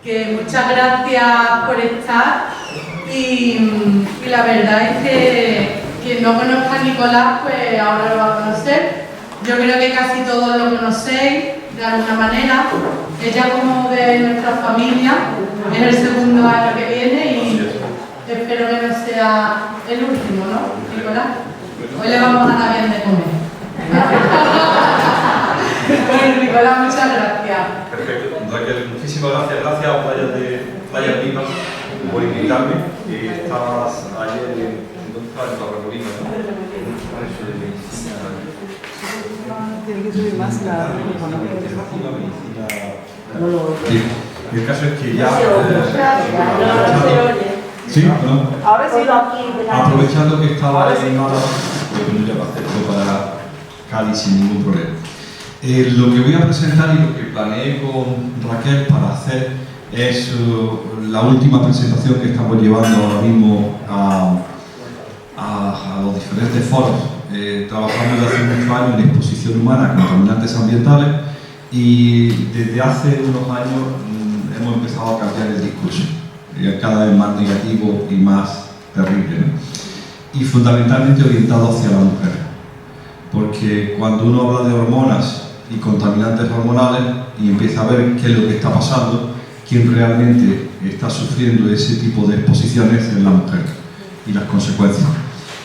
que muchas gracias por estar y la verdad es que quien no conozca a Nicolás, pues ahora lo va a conocer. Yo creo que casi todos lo conocéis de alguna manera. Ella como de nuestra familia, es el segundo año que viene y espero que no sea el último, ¿no, Nicolás? Hoy le vamos a dar bien de comer. Bueno, Nicolás, muchas gracias. Perfecto. Raquel, muchísimas gracias. Gracias a Playa Viva por invitarme. Estabas ayer en Torremolinos, ¿no? Tiene que subir más la Sí. El caso es que ya... Sí, ¿no? Ahora sí. Aprovechando que estaba en Málaga, pues ya va a hacerlo para Cádiz sin ningún problema. Lo que voy a presentar y lo que planeé con Raquel para hacer es la última presentación que estamos llevando ahora mismo a los diferentes foros. Trabajamos desde hace muchos años en exposición humana, contaminantes ambientales, y desde hace unos años hemos empezado a cambiar el discurso, cada vez más negativo y más terrible, ¿no? Y fundamentalmente orientado hacia la mujer, porque cuando uno habla de hormonas y contaminantes hormonales y empieza a ver qué es lo que está pasando, quien realmente está sufriendo ese tipo de exposiciones es la mujer y las consecuencias.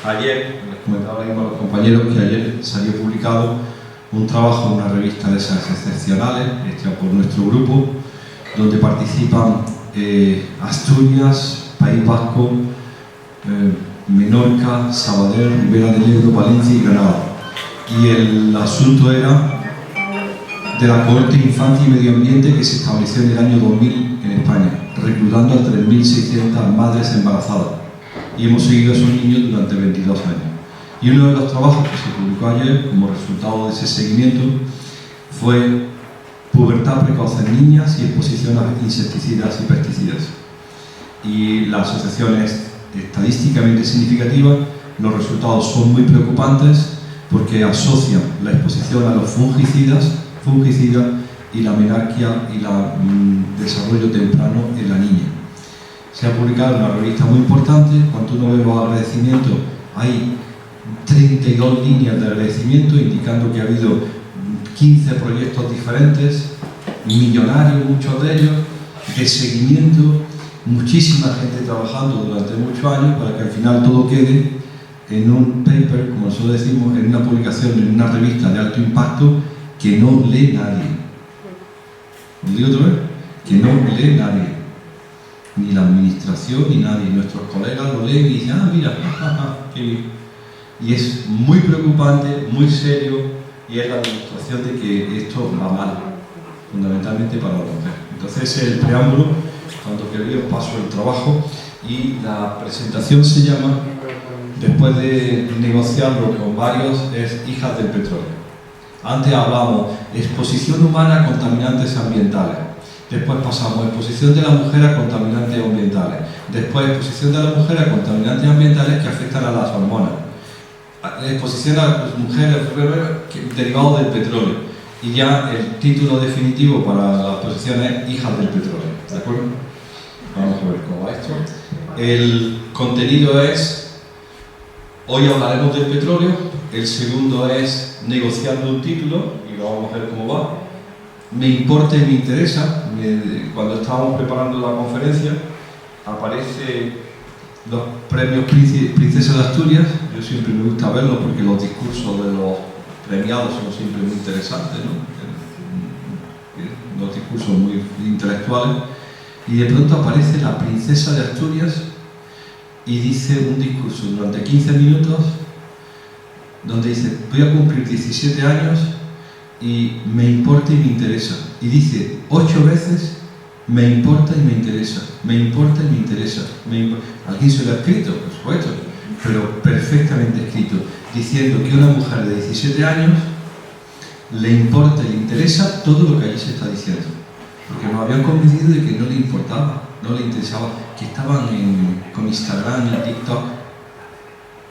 Ayer, les comentaba a los compañeros que ayer salió publicado un trabajo en una revista de esas excepcionales, hecha por nuestro grupo, donde participan Asturias, País Vasco, Menorca, Sabadell, Ribera del Ebro, Valencia y Granada. Y el asunto era de la cohorte Infancia y Medio Ambiente que se estableció en el año 2000 en España, reclutando a 3.600 madres embarazadas. Y hemos seguido a esos niños durante 22 años. Y uno de los trabajos que se publicó ayer, como resultado de ese seguimiento, fue pubertad precoz en niñas y exposición a insecticidas y pesticidas. Y la asociación es estadísticamente significativa, los resultados son muy preocupantes porque asocian la exposición a los fungicidas y la menarquia y el desarrollo temprano en la niña. Se ha publicado en una revista muy importante. Cuando uno ve los agradecimientos, hay 32 líneas de agradecimiento indicando que ha habido 15 proyectos diferentes, millonarios muchos de ellos, de seguimiento, muchísima gente trabajando durante muchos años para que al final todo quede en un paper, como nosotros decimos, en una publicación, en una revista de alto impacto que no lee nadie. ¿Lo digo otra vez? Que no lee nadie. Ni la administración ni nadie. Nuestros colegas lo leen y dicen, ah, mira, qué bien. Y es muy preocupante, muy serio, y es la demostración de que esto va mal, fundamentalmente para la mujer. Entonces ese es el preámbulo. Cuando queréis os paso el trabajo, y la presentación se llama, después de negociarlo con varios, es Hijas del Petróleo. Antes hablamos exposición humana a contaminantes ambientales. Después pasamos exposición de la mujer a contaminantes ambientales. Después exposición de la mujer a contaminantes ambientales que afectan a las hormonas. Exposición a las mujeres derivados del petróleo. Y ya el título definitivo para la exposición es Hijas del Petróleo. ¿De acuerdo? Vamos a ver cómo va esto. El contenido es, hoy hablaremos del petróleo. El segundo es negociando un título, y lo vamos a ver cómo va. Me importa y me interesa. Cuando estábamos preparando la conferencia, aparecen los premios Princesa de Asturias. Yo siempre me gusta verlos porque los discursos de los premiados son siempre muy interesantes, ¿no? Los discursos muy intelectuales. Y de pronto aparece la Princesa de Asturias y dice un discurso durante 15 minutos donde dice, voy a cumplir 17 años y me importa y me interesa. Y dice 8 veces, me importa y me interesa, me importa y me interesa. Alguien se lo ha escrito, por supuesto, pero perfectamente escrito, diciendo que una mujer de 17 años le importa y le interesa todo lo que allí se está diciendo. Porque nos habían convencido de que no le importaba, no le interesaba, que estaban con Instagram y TikTok.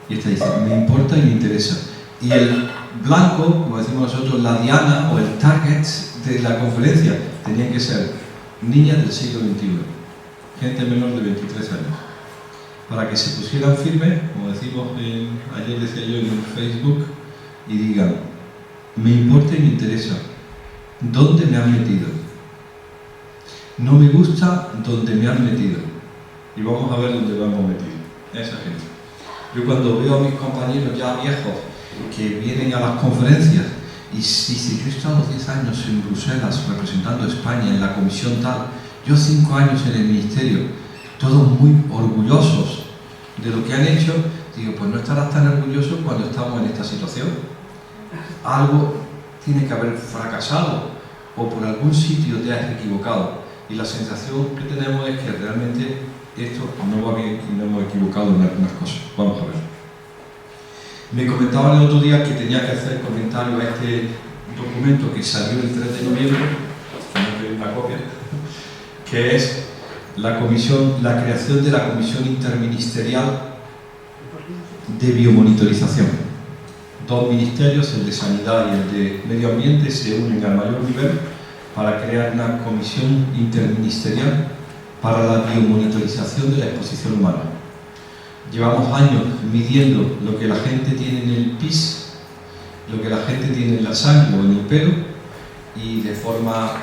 Y esta dice, me importa y me interesa. Y el blanco, como decimos nosotros, la diana o el target de la conferencia tenían que ser niñas del siglo XXI, gente menor de 23 años, para que se pusieran firmes, como decimos ayer decía yo en Facebook, y digan, me importa y me interesa, ¿dónde me han metido? No me gusta donde me han metido. Y vamos a ver dónde lo hemos metido, esa gente. Yo cuando veo a mis compañeros ya viejos que vienen a las conferencias y dicen, yo he estado 10 años en Bruselas representando a España en la comisión tal, yo 5 años en el ministerio, todos muy orgullosos de lo que han hecho, digo, pues no estarás tan orgulloso cuando estamos en esta situación. Algo tiene que haber fracasado o por algún sitio te has equivocado. Y la sensación que tenemos es que realmente esto no va bien y nos hemos equivocado en algunas cosas. Vamos a ver. Me comentaban el otro día que tenía que hacer comentario a este documento que salió el 3 de noviembre, que no pedí una copia, que es la creación de la Comisión Interministerial de Biomonitorización. Dos ministerios, el de Sanidad y el de Medio Ambiente, se unen al mayor nivel para crear una comisión interministerial para la biomonitorización de la exposición humana. Llevamos años midiendo lo que la gente tiene en el pis, lo que la gente tiene en la sangre o en el pelo, y de forma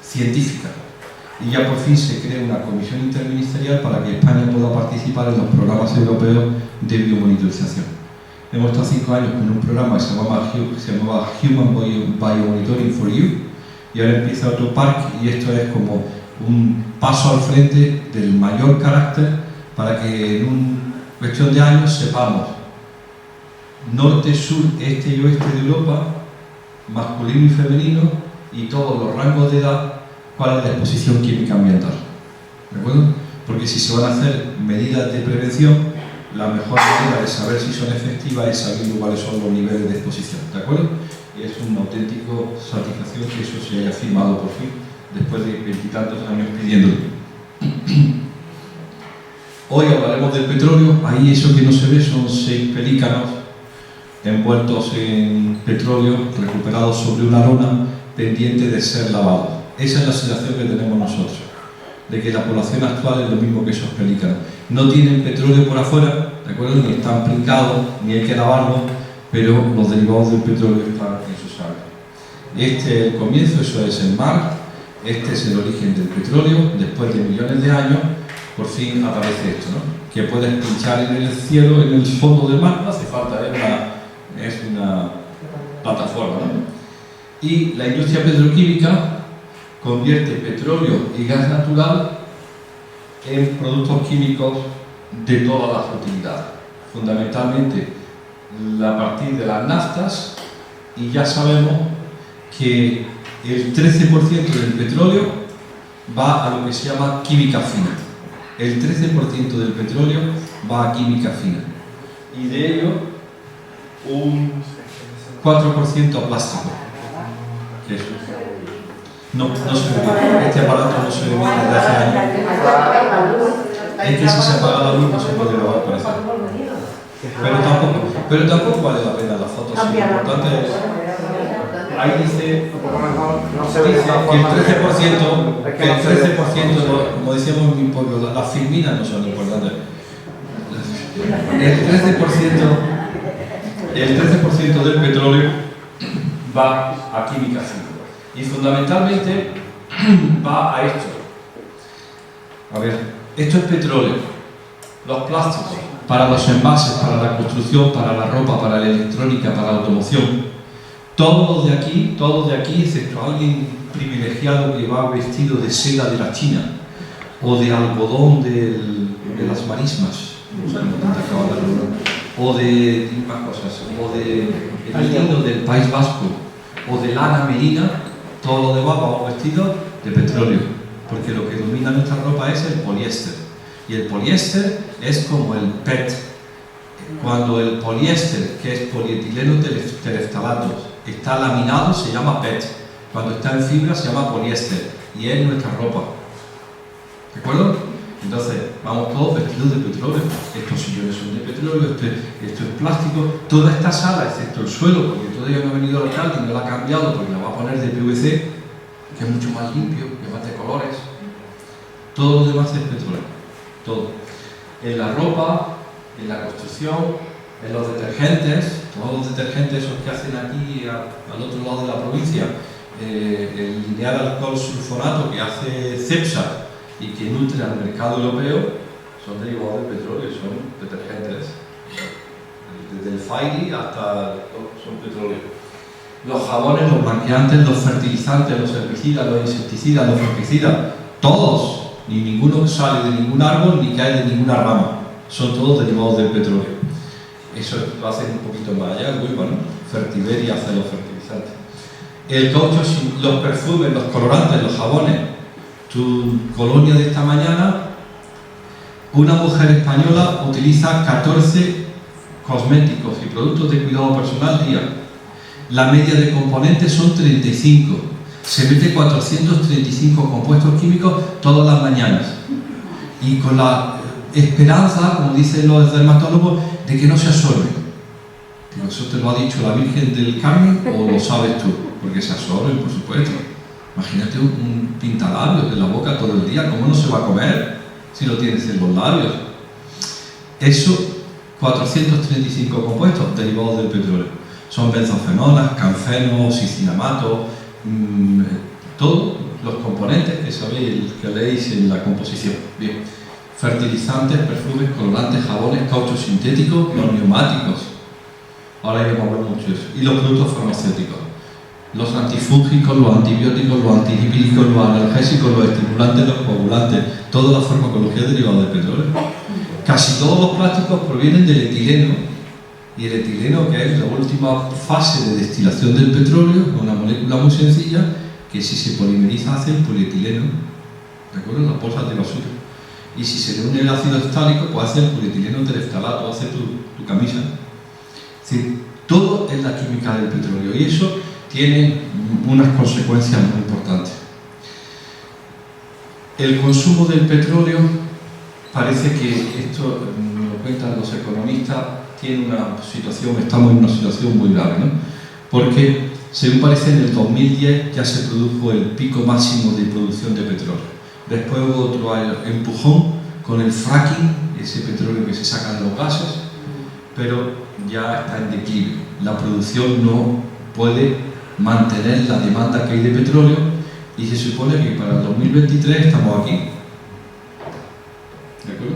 científica. Y ya por fin se crea una comisión interministerial para que España pueda participar en los programas europeos de biomonitorización. Hemos estado 5 años con un programa que se llamaba Human Biomonitoring for You, y ahora empieza otro parque, y esto es como un paso al frente del mayor carácter para que en una cuestión de años sepamos norte, sur, este y oeste de Europa, masculino y femenino, y todos los rangos de edad, cuál es la exposición química ambiental. ¿De acuerdo? Porque si se van a hacer medidas de prevención, la mejor manera de saber si son efectivas es sabiendo cuáles son los niveles de exposición. ¿De acuerdo? Y es una auténtica satisfacción que eso se haya firmado por fin, después de 20 y tantos años pidiéndolo. Hoy hablaremos del petróleo. Ahí eso que no se ve son 6 pelícanos envueltos en petróleo, recuperados sobre una lona, pendiente de ser lavados. Esa es la sensación que tenemos nosotros, de que la población actual es lo mismo que esos pelícanos. No tienen petróleo por afuera, ¿de acuerdo? Ni están brincados, ni hay que lavarlos, pero los derivados del petróleo están en su sangre. Este es el comienzo, eso es el mar, este es el origen del petróleo. Después de millones de años, por fin aparece esto, ¿no? Que puedes pinchar en el cielo, en el fondo del mar, no hace falta, es una plataforma, ¿no? Y la industria petroquímica convierte petróleo y gas natural en productos químicos de todas las utilidades, fundamentalmente a partir de las naftas, y ya sabemos que el 13% del petróleo va a lo que se llama química fina. El 13% del petróleo va a química fina, y de ello un 4% a plástico. ¿Qué es? No se ve. Este aparato no se ve bien desde hace años. Es que si se apaga la luz no se puede grabar, parece. Pero tampoco vale la pena las fotos. Lo importante es, ahí dice que el 13%, como decíamos en mi pueblo, las filminas no son importantes. El 13% del petróleo va a química fina. Y fundamentalmente va a esto. A ver, esto es petróleo. Los plásticos, para los envases, para la construcción, para la ropa, para la electrónica, para la automoción. Todos de aquí, excepto alguien privilegiado que va vestido de seda de la China o de algodón de las marismas, o de más cosas, o de lino del País Vasco, o de lana merina. Todo lo demás vamos vestidos de petróleo, porque lo que domina nuestra ropa es el poliéster. Y el poliéster es como el PET. Cuando el poliéster, que es polietileno tereftalato, está laminado, se llama PET. Cuando está en fibra, se llama poliéster. Y es nuestra ropa. ¿De acuerdo? Entonces, vamos todos vestidos de petróleo. Estos sillones son de petróleo, esto es plástico. Toda esta sala, excepto el suelo, porque todavía no ha venido el alcalde y no la ha cambiado porque la va a poner de PVC, que es mucho más limpio, que es más de colores. Todo lo demás es petróleo, todo. En la ropa, en la construcción, en los detergentes, todos los detergentes esos que hacen aquí al otro lado de la provincia, el lineal alcohol sulfonato que hace Cepsa y que nutre al mercado europeo, son derivados del petróleo, son detergentes. Desde el Fairy hasta son petróleo. Los jabones, los blanqueantes, los fertilizantes, los herbicidas, los insecticidas, los fungicidas, todos, ni ninguno sale de ningún árbol ni cae de ninguna rama, son todos derivados del petróleo. Eso lo hacen un poquito más allá, Wilma, ¿no? Fertiberia hace los fertilizantes. El caucho, los perfumes, los colorantes, los jabones. Tu colonia de esta mañana, una mujer española utiliza 14 cosméticos y productos de cuidado personal día. La media de componentes son 35. Se mete 435 compuestos químicos todas las mañanas. Y con la esperanza, como dicen los dermatólogos, de que no se absorbe. Pero eso te lo ha dicho la Virgen del Carmen o lo sabes tú, porque se absorben, por supuesto. Imagínate un pintalabios en la boca todo el día, ¿cómo no se va a comer si lo tienes en los labios? Eso, 435 compuestos derivados del petróleo. Son benzofenonas, canfenos, cicinamato, todos los componentes que sabéis, que leéis en la composición. Bien. Fertilizantes, perfumes, colorantes, jabones, cauchos sintéticos, los neumáticos. Ahora iremos a hablar mucho de eso. Y los productos farmacéuticos. Los antifúngicos, los antibióticos, los antilipídicos, los analgésicos, los estimulantes, los coagulantes. Toda la farmacología derivada del petróleo. Casi todos los plásticos provienen del etileno. Y el etileno, que es la última fase de destilación del petróleo, es una molécula muy sencilla que si se polimeriza hace el polietileno. ¿De acuerdo? Las bolsas de basura. Y si se le une el ácido estálico, pues hace el polietileno tereftalato, hace tu camisa. Es decir, todo es la química del petróleo y eso tiene unas consecuencias muy importantes. El consumo del petróleo, parece que esto, me lo cuentan los economistas, tiene una situación, estamos en una situación muy grave, ¿no? Porque, según parece, en el 2010 ya se produjo el pico máximo de producción de petróleo. Después hubo otro empujón con el fracking, ese petróleo que se sacan los gases, pero ya está en declive. La producción no puede mantener la demanda que hay de petróleo y se supone que para el 2023 estamos aquí. ¿De acuerdo?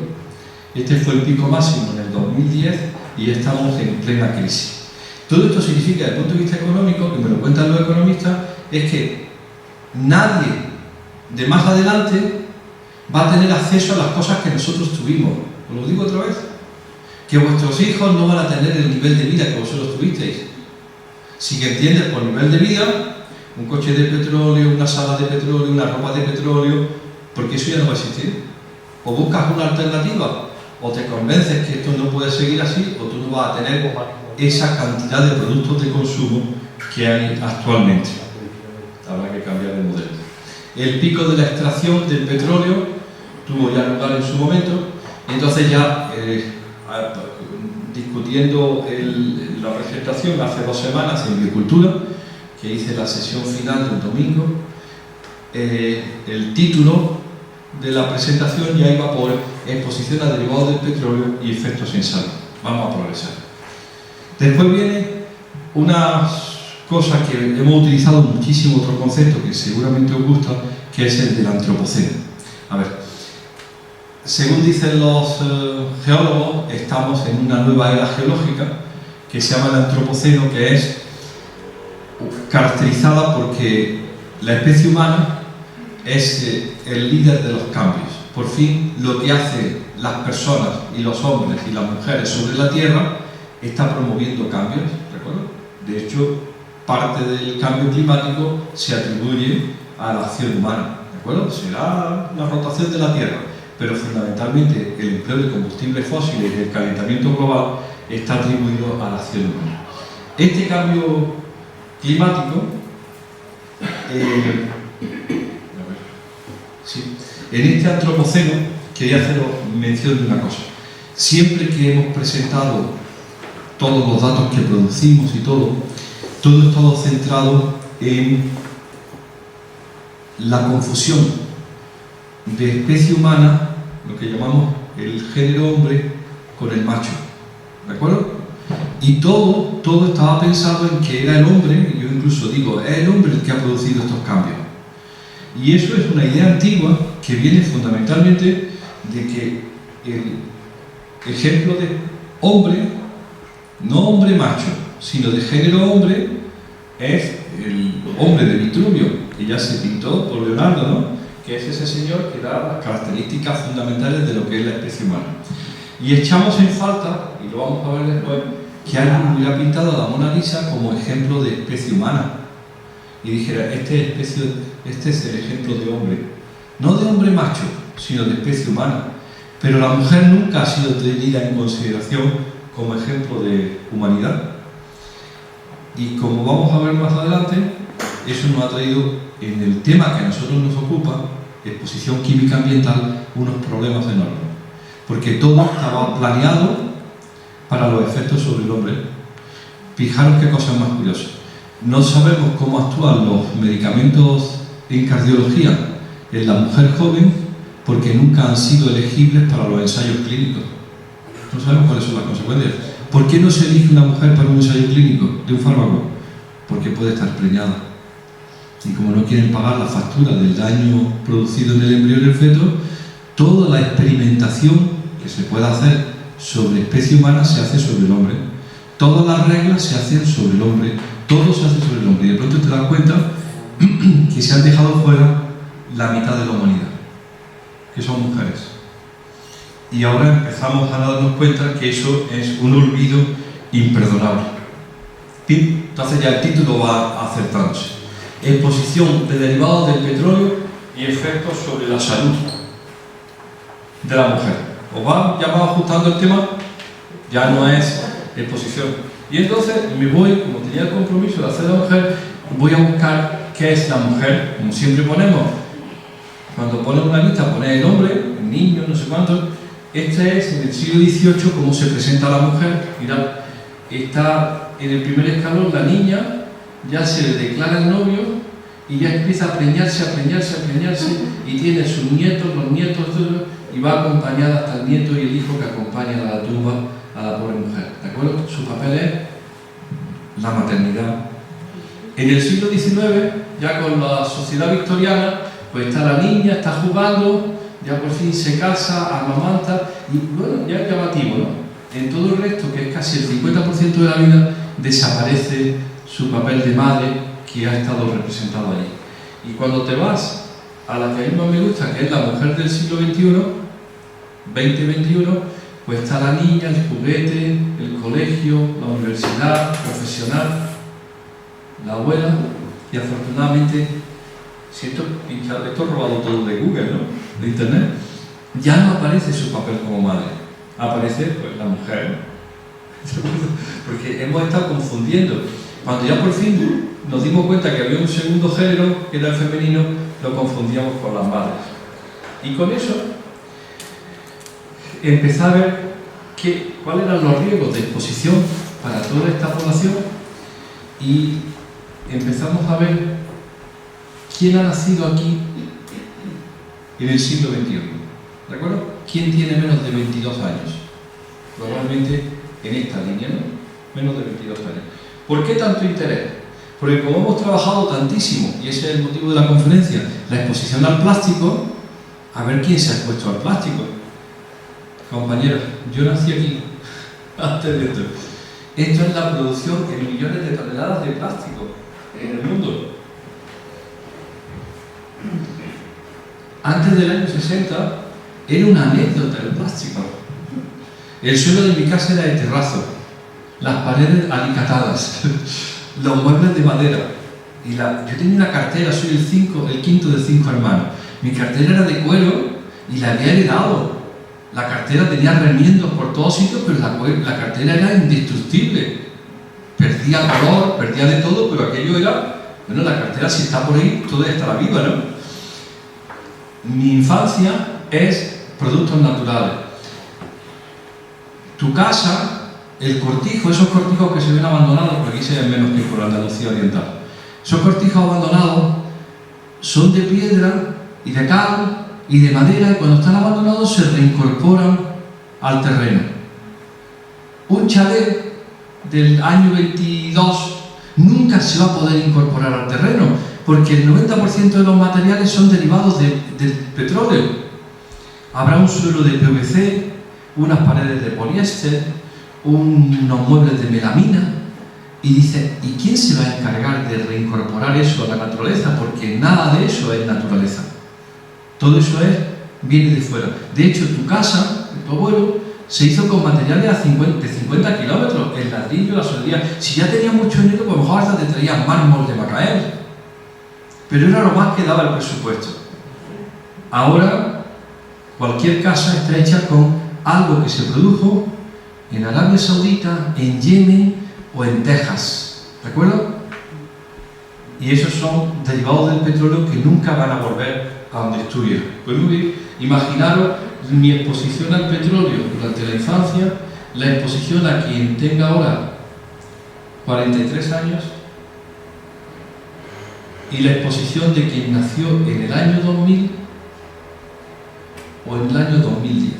Este fue el pico máximo en el 2010 y estamos en plena crisis. Todo esto significa, desde el punto de vista económico, que me lo cuentan los economistas, es que nadie de más adelante va a tener acceso a las cosas que nosotros tuvimos. Os lo digo otra vez, que vuestros hijos no van a tener el nivel de vida que vosotros tuvisteis. Si que entiendes por nivel de vida, un coche de petróleo, una sala de petróleo, una ropa de petróleo, porque eso ya no va a existir. O buscas una alternativa, o te convences que esto no puede seguir así, o tú no vas a tener esa cantidad de productos de consumo que hay actualmente. Habrá que cambiar de modelo. El pico de la extracción del petróleo tuvo ya lugar en su momento, y entonces ya discutiendo la presentación hace 2 semanas en Agricultura, que hice la sesión final del domingo, el título de la presentación ya iba por exposición a derivados del petróleo y efectos en salud. Vamos a progresar. Después viene una cosa que hemos utilizado muchísimo, otro concepto que seguramente os gusta, que es el del antropoceno. A ver, según dicen los geólogos, estamos en una nueva era geológica que se llama el antropoceno, que es caracterizada porque la especie humana es el líder de los cambios. Por fin, lo que hacen las personas y los hombres y las mujeres sobre la Tierra está promoviendo cambios, ¿recuerdo? De hecho, parte del cambio climático se atribuye a la acción humana, ¿de acuerdo? Será la rotación de la Tierra, pero fundamentalmente el empleo de combustibles fósiles y el calentamiento global está atribuido a la acción humana. Este cambio climático, en este antropoceno quería haceros mención de una cosa. Siempre que hemos presentado todos los datos que producimos y todo es todo centrado en la confusión de especie humana, lo que llamamos el género hombre, con el macho, ¿de acuerdo? Y todo estaba pensado en que era el hombre, y yo incluso digo, es el hombre el que ha producido estos cambios. Y eso es una idea antigua que viene fundamentalmente de que el ejemplo de hombre, no hombre macho, sino de género hombre, es el hombre de Vitruvio, que ya se pintó por Leonardo, ¿no? Que es ese señor que da las características fundamentales de lo que es la especie humana. Y echamos en falta, y lo vamos a ver después, que alguien hubiera pintado a la Mona Lisa como ejemplo de especie humana. Y dijera, este es el ejemplo de hombre. No de hombre macho, sino de especie humana. Pero la mujer nunca ha sido tenida en consideración como ejemplo de humanidad. Y como vamos a ver más adelante, eso nos ha traído, en el tema que a nosotros nos ocupa, exposición química ambiental, unos problemas enormes. Porque todo estaba planeado para los efectos sobre el hombre. Fijaros qué cosa más curiosa. No sabemos cómo actúan los medicamentos en cardiología en la mujer joven porque nunca han sido elegibles para los ensayos clínicos. No sabemos cuáles son las consecuencias. ¿Por qué no se elige una mujer para un ensayo clínico de un fármaco? Porque puede estar preñada. Y como no quieren pagar la factura del daño producido en el embrión y el feto, toda la experimentación que se pueda hacer sobre especie humana se hace sobre el hombre. Todas las reglas se hacen sobre el hombre. Todo se hace sobre el hombre. Y de pronto te das cuenta que se han dejado fuera la mitad de la humanidad, que son mujeres. Y ahora empezamos a darnos cuenta que eso es un olvido imperdonable. Entonces ya el título va acertándose. Exposición de derivados del petróleo y efectos sobre la salud de la mujer. ¿Os ya va ajustando el tema? Ya no es exposición. Y entonces me voy, como tenía el compromiso de hacer la mujer, voy a buscar qué es la mujer. Como siempre ponemos, cuando pones una lista, pones el hombre, el niño, no sé cuánto. Este es, en el siglo XVIII, cómo se presenta la mujer. Mirad, está en el primer escalón la niña, ya se le declara el novio y ya empieza a preñarse, y tiene sus nietos, los nietos, todo, y va acompañada hasta el nieto y el hijo que acompaña a la tumba a la pobre mujer. ¿De acuerdo? Su papel es la maternidad. En el siglo XIX, ya con la sociedad victoriana, pues está la niña, está jugando, ya por fin se casa, amamanta, y bueno, ya es llamativo, ¿no? En todo el resto, que es casi el 50% de la vida, desaparece su papel de madre que ha estado representado allí. Y cuando te vas a la que a mí más me gusta, que es la mujer del siglo XXI, 20-21, pues está la niña, el juguete, el colegio, la universidad, profesional, la abuela, y afortunadamente, si esto es robado todo de Google, ¿no? De Internet, ya no aparece su papel como madre, aparece pues la mujer, porque hemos estado confundiendo. Cuando ya por fin nos dimos cuenta que había un segundo género, que era el femenino, lo confundíamos con las madres. Y con eso empecé a ver cuáles eran los riesgos de exposición para toda esta población y empezamos a ver quién ha nacido aquí en el siglo XXI. ¿De acuerdo? ¿Quién tiene menos de 22 años? Probablemente en esta línea, ¿no? Menos de 22 años. ¿Por qué tanto interés? Porque como hemos trabajado tantísimo, y ese es el motivo de la conferencia, la exposición al plástico, a ver quién se ha expuesto al plástico. Compañeros, yo nací aquí, antes de esto. Esto es la producción en millones de toneladas de plástico en el mundo. Antes del año 60 era una anécdota el plástico. El suelo de mi casa era de terrazo, las paredes alicatadas, los muebles de madera. Y yo tenía una cartera, soy el quinto de 5 hermanos. Mi cartera era de cuero y la había heredado. La cartera tenía remiendos por todos sitios, pero la cartera era indestructible. Perdía color, perdía de todo, pero aquello era... Bueno, la cartera si está por ahí, todavía estará viva, ¿no? Mi infancia es productos naturales. Tu casa, el cortijo, esos cortijos que se ven abandonados, porque aquí se ven menos que por Andalucía Oriental, esos cortijos abandonados son de piedra y de cal y de madera, y cuando están abandonados se reincorporan al terreno. Un chalet del año 22 nunca se va a poder incorporar al terreno, porque el 90% de los materiales son derivados del petróleo. Habrá un suelo de PVC, unas paredes de poliéster, unos muebles de melamina, y dice, ¿y quién se va a encargar de reincorporar eso a la naturaleza? Porque nada de eso es naturaleza. Todo eso viene de fuera. De hecho, tu casa, tu abuelo, se hizo con materiales de 50 kilómetros, el ladrillo, la soldadura. Si ya tenía mucho dinero, pues a lo mejor hasta te traían mármol de Macael. Pero era lo más que daba el presupuesto. Ahora, cualquier casa está hecha con algo que se produjo en Arabia Saudita, en Yemen o en Texas. ¿De acuerdo? Y esos son derivados del petróleo que nunca van a volver a donde estuvieron. Pues muy bien, imaginaros mi exposición al petróleo durante la infancia, la exposición a quien tenga ahora 43 años y la exposición de quien nació en el año 2000 o en el año 2010.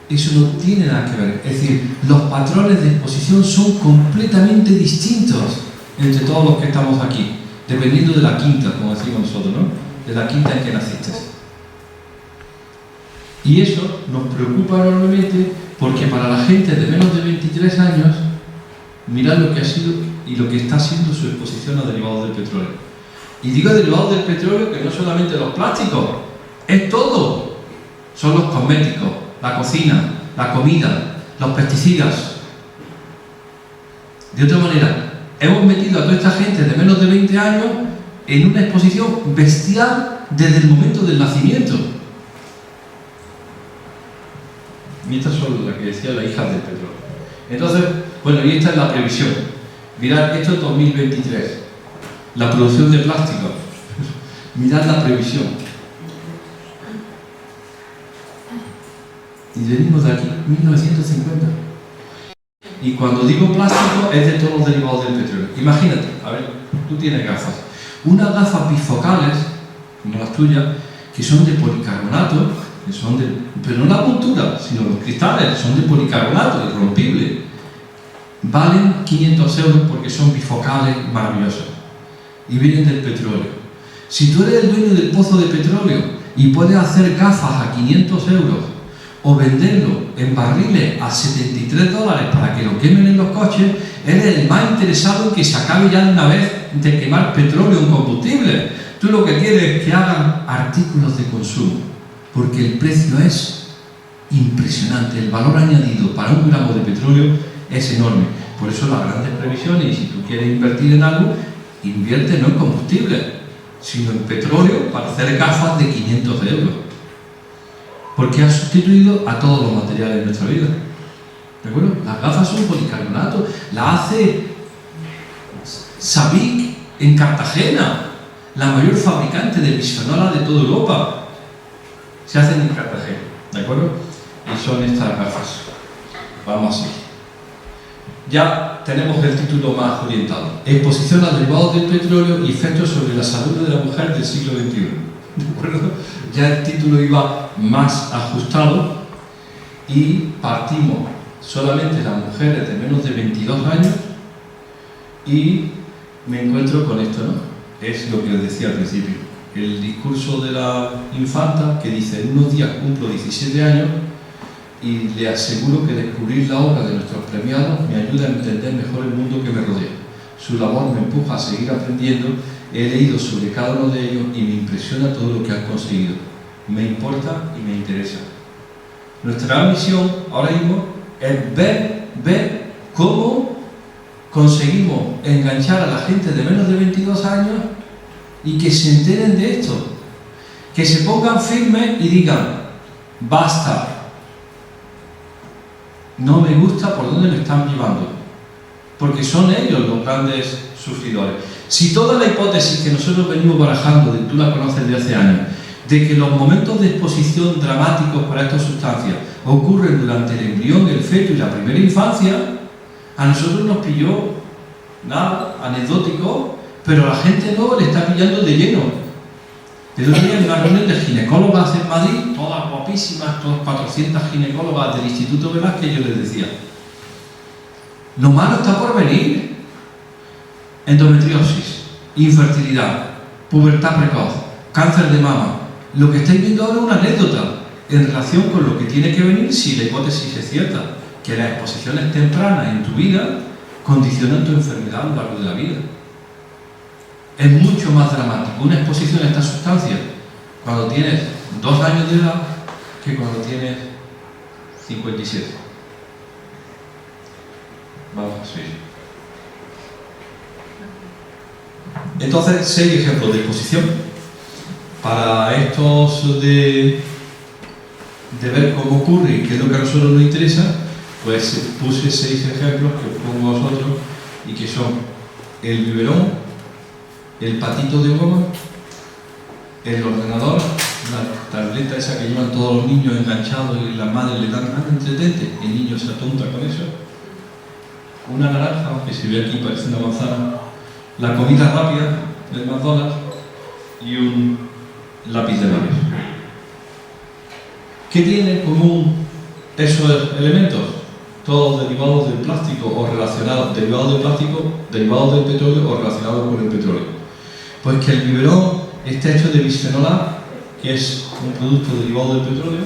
Eso no tiene nada que ver. Es decir, los patrones de exposición son completamente distintos entre todos los que estamos aquí, dependiendo de la quinta, como decimos nosotros, ¿no? De la quinta en que naciste. Y eso nos preocupa enormemente porque para la gente de menos de 23 años, mirad lo que ha sido y lo que está siendo su exposición a derivados del petróleo. Y digo derivados del petróleo que no solamente los plásticos, es todo. Son los cosméticos, la cocina, la comida, los pesticidas. De otra manera, hemos metido a toda esta gente de menos de 20 años en una exposición bestial desde el momento del nacimiento. Y estas son las que decía la hija del petróleo. Entonces, bueno, y esta es la previsión. Mirad, esto es 2023. La producción de plástico. Mirad la previsión. Y venimos de aquí, 1950. Y cuando digo plástico, es de todos los derivados del petróleo. Imagínate, a ver, tú tienes gafas. Unas gafas bifocales, como las tuyas, que son de policarbonato, que son pero no la montura, sino los cristales, son de policarbonato, irrompible. Valen 500 euros porque son bifocales maravillosos. Y vienen del petróleo. Si tú eres el dueño del pozo de petróleo y puedes hacer gafas a 500 euros, o venderlo en barriles a $73 para que lo quemen en los coches, eres el más interesado en que se acabe ya de una vez de quemar petróleo en combustible. Tú lo que quieres es que hagan artículos de consumo, porque el precio es impresionante, el valor añadido para un gramo de petróleo es enorme. Por eso las grandes previsiones, y si tú quieres invertir en algo, invierte no en combustible, sino en petróleo para hacer gafas de 500 euros. Porque ha sustituido a todos los materiales de nuestra vida. ¿De acuerdo? Las gafas son policarbonato. La hace Sabic en Cartagena, la mayor fabricante de bisfenol A de toda Europa. Se hacen en Cartagena. ¿De acuerdo? Y son estas gafas. Vamos así. Ya tenemos el título más orientado. Exposición a derivados del petróleo y efectos sobre la salud de la mujer del siglo XXI. ¿De acuerdo? Ya el título iba más ajustado y partimos solamente las mujeres de menos de 22 años y me encuentro con esto, ¿no? Es lo que les decía al principio. El discurso de la infanta que dice: en unos días cumplo 17 años y le aseguro que descubrir la obra de nuestros premiados me ayuda a entender mejor el mundo que me rodea. Su labor me empuja a seguir aprendiendo. He leído sobre cada uno de ellos y me impresiona todo lo que han conseguido. Me importa y me interesa. Nuestra misión ahora mismo es ver cómo conseguimos enganchar a la gente de menos de 22 años y que se enteren de esto. Que se pongan firmes y digan: basta. No me gusta por dónde me están llevando. Porque son ellos los grandes sufridores. Si toda la hipótesis que nosotros venimos barajando, tú la conoces de hace años, de que los momentos de exposición dramáticos para estas sustancias ocurren durante el embrión, el feto y la primera infancia, a nosotros nos pilló nada, anecdótico, pero a la gente nueva le está pillando de lleno. El otro día en una reunión de ginecólogas en Madrid, todas guapísimas, todas 400 ginecólogas del Instituto Velázquez, yo les decía, lo malo está por venir. Endometriosis, infertilidad, pubertad precoz, cáncer de mama. Lo que estáis viendo ahora es una anécdota en relación con lo que tiene que venir si la hipótesis es cierta, que las exposiciones tempranas en tu vida condicionan tu enfermedad a lo largo de la vida. Es mucho más dramático una exposición a esta sustancia cuando tienes 2 años de edad que cuando tienes 57. Vamos a seguir. Entonces, 6 ejemplos de exposición. Para estos de ver cómo ocurre y qué es lo que a nosotros nos interesa, pues puse 6 ejemplos que os pongo a vosotros y que son el biberón, el patito de goma, el ordenador, la tableta esa que llevan todos los niños enganchados y las madres le dan entretente, el niño se atonta con eso, una naranja, que se ve aquí parece una manzana, la comida rápida del McDonald's y un lápiz de labios. ¿Qué tienen en común esos elementos? Todos derivados del plástico o relacionados, derivados del plástico, derivados del petróleo o relacionados con el petróleo. Pues que el biberón está hecho de bisfenol A, que es un producto derivado del petróleo,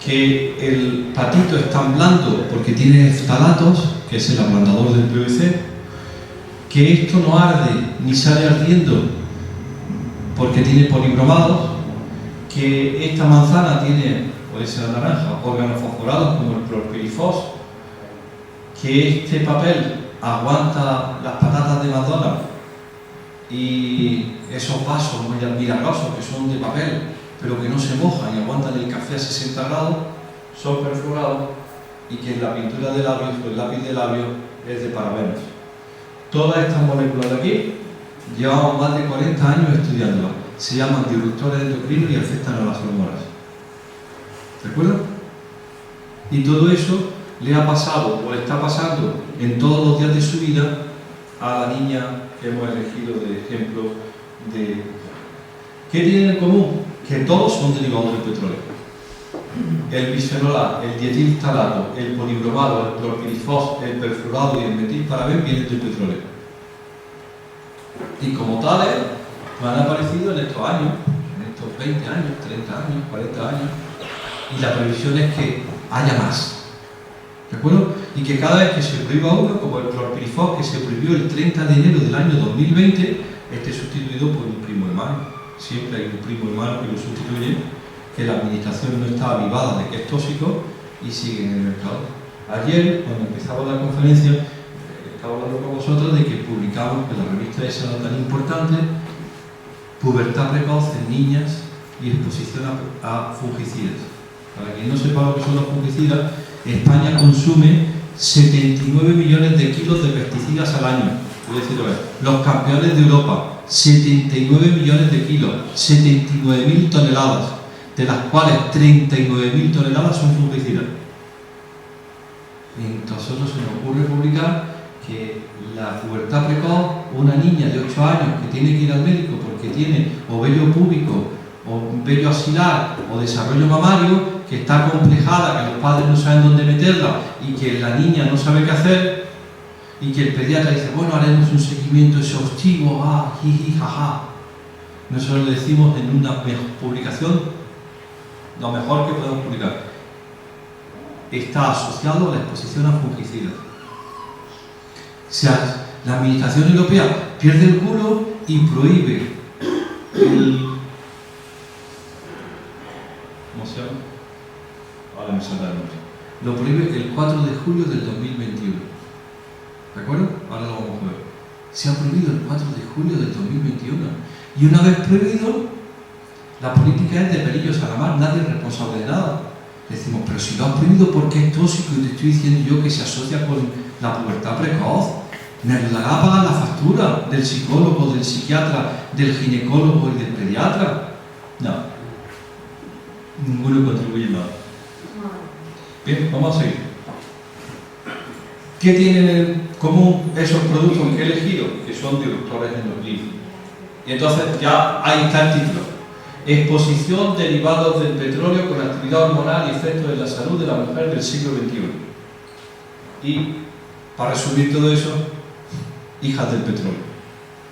que el patito es tan blando porque tiene ftalatos, que es el ablandador del PVC, que esto no arde ni sale ardiendo porque tiene polibromados, que esta manzana tiene, puede ser la naranja, organofosforados como el clorpirifos, que este papel aguanta las patatas de McDonald's y esos vasos muy milagrosos que son de papel pero que no se mojan y aguantan el café a 60 grados, son perforados, y que la pintura de labios o el lápiz de labios es de parabenos. Todas estas moléculas de aquí llevamos más de 40 años estudiándolas. Se llaman disruptores endocrinos y afectan a las hormonas. ¿De acuerdo? Y todo eso le ha pasado o le está pasando en todos los días de su vida a la niña que hemos elegido de ejemplo de... ¿Qué tienen en común? Que todos son derivados del petróleo. El bisfenol A, el dietilftalato, el polibromado, el clorpirifos, el perfluorado y el metilparaben vienen del petróleo. Y como tales, han aparecido en estos años, en estos 20 años, 30 años, 40 años, y la previsión es que haya más. ¿De acuerdo? Y que cada vez que se prohíba uno, como el clorpirifos que se prohibió el 30 de enero del año 2020, esté sustituido por un primo hermano. Siempre hay un primo hermano que lo sustituye, que la administración no está avivada de que es tóxico y sigue en el mercado. Ayer, cuando empezamos la conferencia, estaba hablando con vosotros de que publicamos, que la revista esa era tan importante, pubertad precoz en niñas y exposición a fungicidas. Para quien no sepa lo que son los fungicidas, España consume 79 millones de kilos de pesticidas al año. Voy a decirlo, los campeones de Europa, 79 millones de kilos, 79.000 toneladas, de las cuales 39.000 toneladas son fungicidas. Y entonces se nos ocurre publicar que la pubertad precoz, una niña de 8 años que tiene que ir al médico porque tiene o vello púbico, o vello axilar, o desarrollo mamario, que está acomplejada, que los padres no saben dónde meterla y que la niña no sabe qué hacer, y que el pediatra dice, bueno, haremos un seguimiento exhaustivo, jiji, jaja. Nosotros le decimos en una publicación, lo mejor que podemos publicar, está asociado a la exposición a fungicidas. O sea, la Administración Europea pierde el culo y prohíbe ¿cómo se llama? Ahora me saldrá el nombre. Lo prohíbe el 4 de julio del 2021. ¿De acuerdo? Ahora lo vamos a ver. Se ha prohibido el 4 de julio del 2021. Y una vez prohibido, la política es de pelillos a la mar, nadie es responsable de nada. Decimos, pero si lo has prohibido, ¿por qué es tóxico? Y te estoy diciendo yo que se asocia con la pubertad precoz. ¿Me ayudará a pagar la factura del psicólogo, del psiquiatra, del ginecólogo y del pediatra? No. Ninguno contribuye nada. Bien, vamos a seguir. ¿Qué tienen en común esos productos que he elegido? Que son disruptores endocrinos. Y entonces ya ahí está el título. Exposición derivados del petróleo con actividad hormonal y efectos en la salud de la mujer del siglo XXI. Y, para resumir todo eso, hijas del petróleo.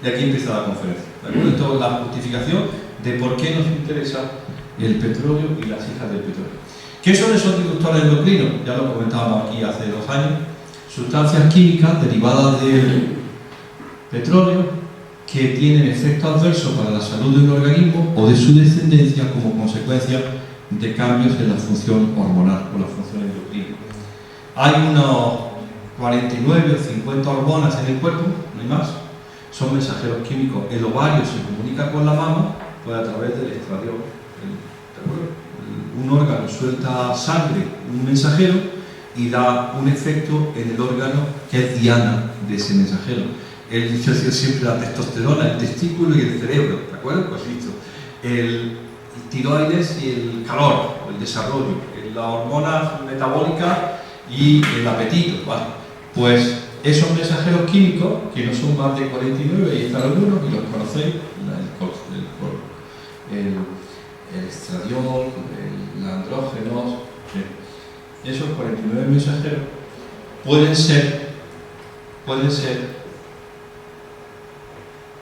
Y aquí empieza la conferencia. ¿De acuerdo? Esto es la justificación de por qué nos interesa el petróleo y las hijas del petróleo. ¿Qué son esos disruptores endocrinos? Ya lo comentábamos aquí hace 2 años. Sustancias químicas derivadas del petróleo que tienen efectos adversos para la salud de un organismo o de su descendencia como consecuencia de cambios en la función hormonal o la función endocrina. Hay unos 49 o 50 hormonas en el cuerpo, no hay más. Son mensajeros químicos. El ovario se comunica con la mama pues a través del estradiol. Un órgano suelta sangre, un mensajero, y da un efecto en el órgano que es diana de ese mensajero. Él dice siempre la testosterona, el testículo y el cerebro, ¿de acuerdo? Pues listo. El tiroides y el calor, o el desarrollo, la hormona metabólica y el apetito, ¿vale? Pues esos mensajeros químicos, que no son más de 49, ahí están algunos, y los conocéis, el estradiol, el andrógenos, esos 49 mensajeros pueden ser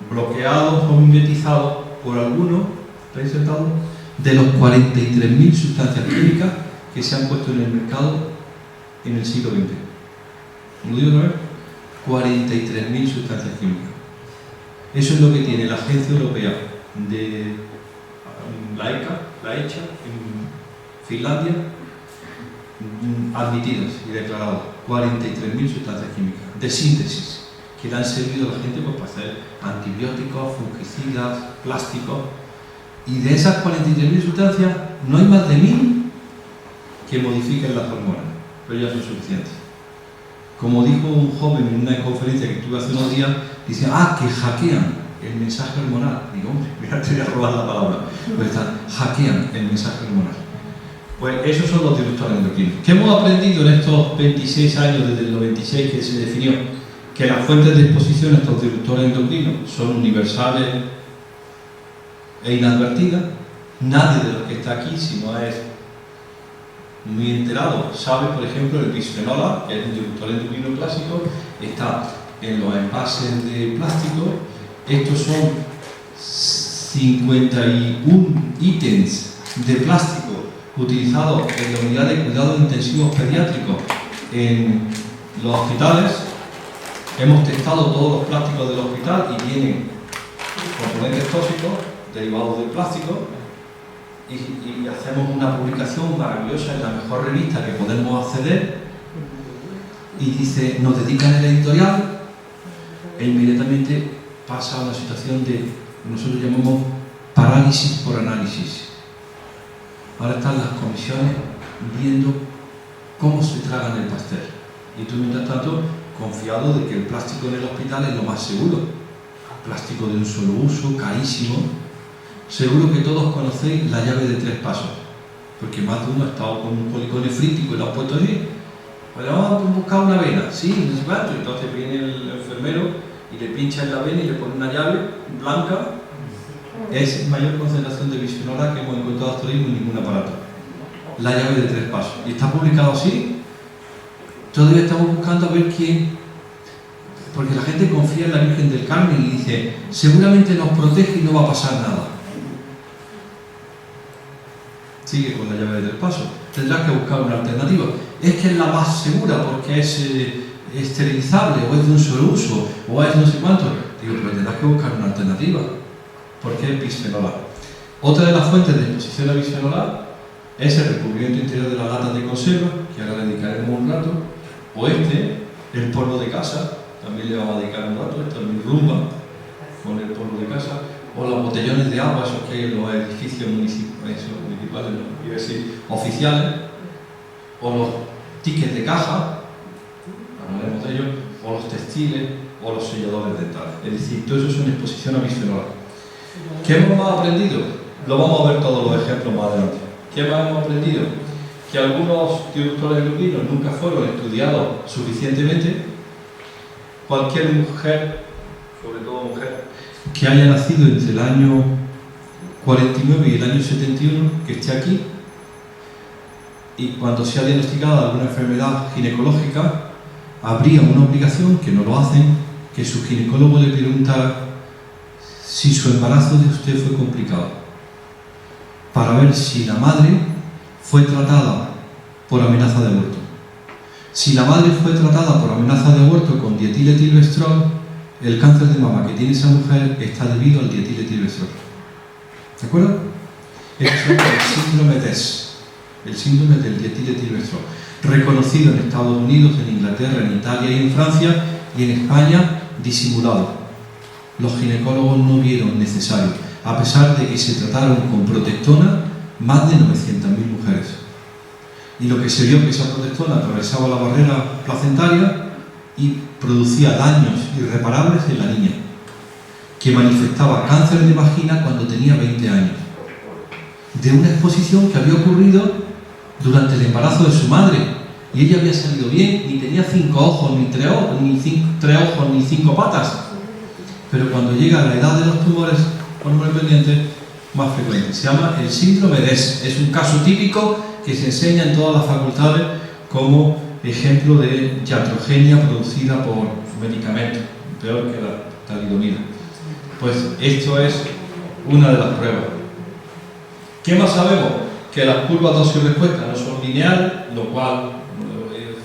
bloqueados o mimetizados por algunos de los 43.000 sustancias químicas que se han puesto en el mercado en el siglo XX. ¿Lo digo otra vez? 43.000 sustancias químicas. Eso es lo que tiene la Agencia Europea de la ECHA en Finlandia, admitidas y declaradas. 43.000 sustancias químicas de síntesis que le han servido a la gente pues, para hacer antibióticos, fungicidas, plásticos. Y de esas 43.000 sustancias no hay más de 1.000 que modifiquen las hormonas, pero ya son suficientes. Como dijo un joven en una conferencia que tuve hace unos días, dice, que hackean el mensaje hormonal. Digo, hombre, mira, te voy a robar la palabra. Pues hackean el mensaje hormonal. Pues esos son los disruptores endocrinos. ¿Qué hemos aprendido en estos 26 años, desde el 96 que se definió? Que las fuentes de exposición a estos disruptores endocrinos son universales e inadvertidas. Nadie de los que está aquí, si no es muy enterado, sabe, por ejemplo, el bisfenol A, que es un disruptor endocrino clásico, está en los envases de plástico. Estos son 51 ítems de plástico utilizados en la unidad de cuidados intensivos pediátricos en los hospitales. Hemos testado todos los plásticos del hospital y tienen componentes tóxicos derivados del plástico. Y hacemos una publicación maravillosa en la mejor revista que podemos acceder, y dice, nos dedican el editorial, e inmediatamente pasa a una situación de, nosotros llamamos parálisis por análisis. Ahora están las comisiones viendo cómo se tragan el pastel, y tú mientras tanto confiado de que el plástico en el hospital es lo más seguro, plástico de un solo uso, carísimo. Seguro que todos conocéis la llave de 3 pasos, porque más de uno ha estado con un cólico nefrítico y lo ha puesto allí. Pues vamos a buscar una vena, sí, no sé cuánto. Entonces viene el enfermero y le pincha en la vena y le pone una llave blanca. Es mayor concentración de bisfenol A que hemos encontrado hasta ahora en ningún aparato. La llave de 3 pasos. Y está publicado así. Todavía estamos buscando a ver quién. Porque la gente confía en la Virgen del Carmen y dice, seguramente nos protege y no va a pasar nada. Sigue con la llave de 3 pasos. Tendrás que buscar una alternativa. Es que es la más segura porque es esterilizable, o es de un solo uso, o es no sé cuánto. Digo, pero tendrás que buscar una alternativa, porque es bisfenol A. Otra de las fuentes de exposición a bisfenol A es el recubrimiento interior de las latas de conserva, que ahora le dedicaremos un rato, o el polvo de casa, también le vamos a dedicar un rato. Esto es mi rumba con el polvo de casa, o los botellones de agua, esos que hay en los edificios municipales, no, iba a decir, oficiales, o los tickets de caja, hablaremos de ellos, o los textiles, o los selladores dentales. Es decir, todo eso es una exposición a bisfenol A. ¿Qué hemos aprendido? Lo vamos a ver todos los ejemplos más adelante. ¿Qué más hemos aprendido? que algunos productores endocrinos nunca fueron estudiados suficientemente. Cualquier mujer, sobre todo mujer, que haya nacido entre el año 49 y el año 71, que esté aquí, y cuando sea diagnosticada alguna enfermedad ginecológica, habría una obligación, que no lo hacen, que su ginecólogo le preguntara si su embarazo de usted fue complicado, para ver si la madre fue tratada por amenaza de aborto. Si la madre fue tratada por amenaza de aborto con dietiletilvestrol, el cáncer de mama que tiene esa mujer está debido al dietiletilvestrol. ¿De acuerdo? Esto es el síndrome DES, el síndrome del dietiletilvestrol, reconocido en Estados Unidos, en Inglaterra, en Italia y en Francia, y en España disimulado. Los ginecólogos no vieron necesario, a pesar de que se trataron con protectona más de 900.000 mujeres. Y lo que se vio que esa protectona atravesaba la barrera placentaria y producía daños irreparables en la niña, que manifestaba cáncer de vagina cuando tenía 20 años, de una exposición que había ocurrido durante el embarazo de su madre, y ella había salido bien, ni tenía 5 ojos, ni 3 ojos, ni 5 patas. Pero cuando llega a la edad de los tumores hormonoprendientes, más frecuente. Se llama el síndrome DES. Es un caso típico que se enseña en todas las facultades como ejemplo de iatrogenia producida por medicamentos, peor que la talidomida. Pues esto es una de las pruebas. ¿Qué más sabemos? Que las curvas dosis-respuesta no son lineales, lo cual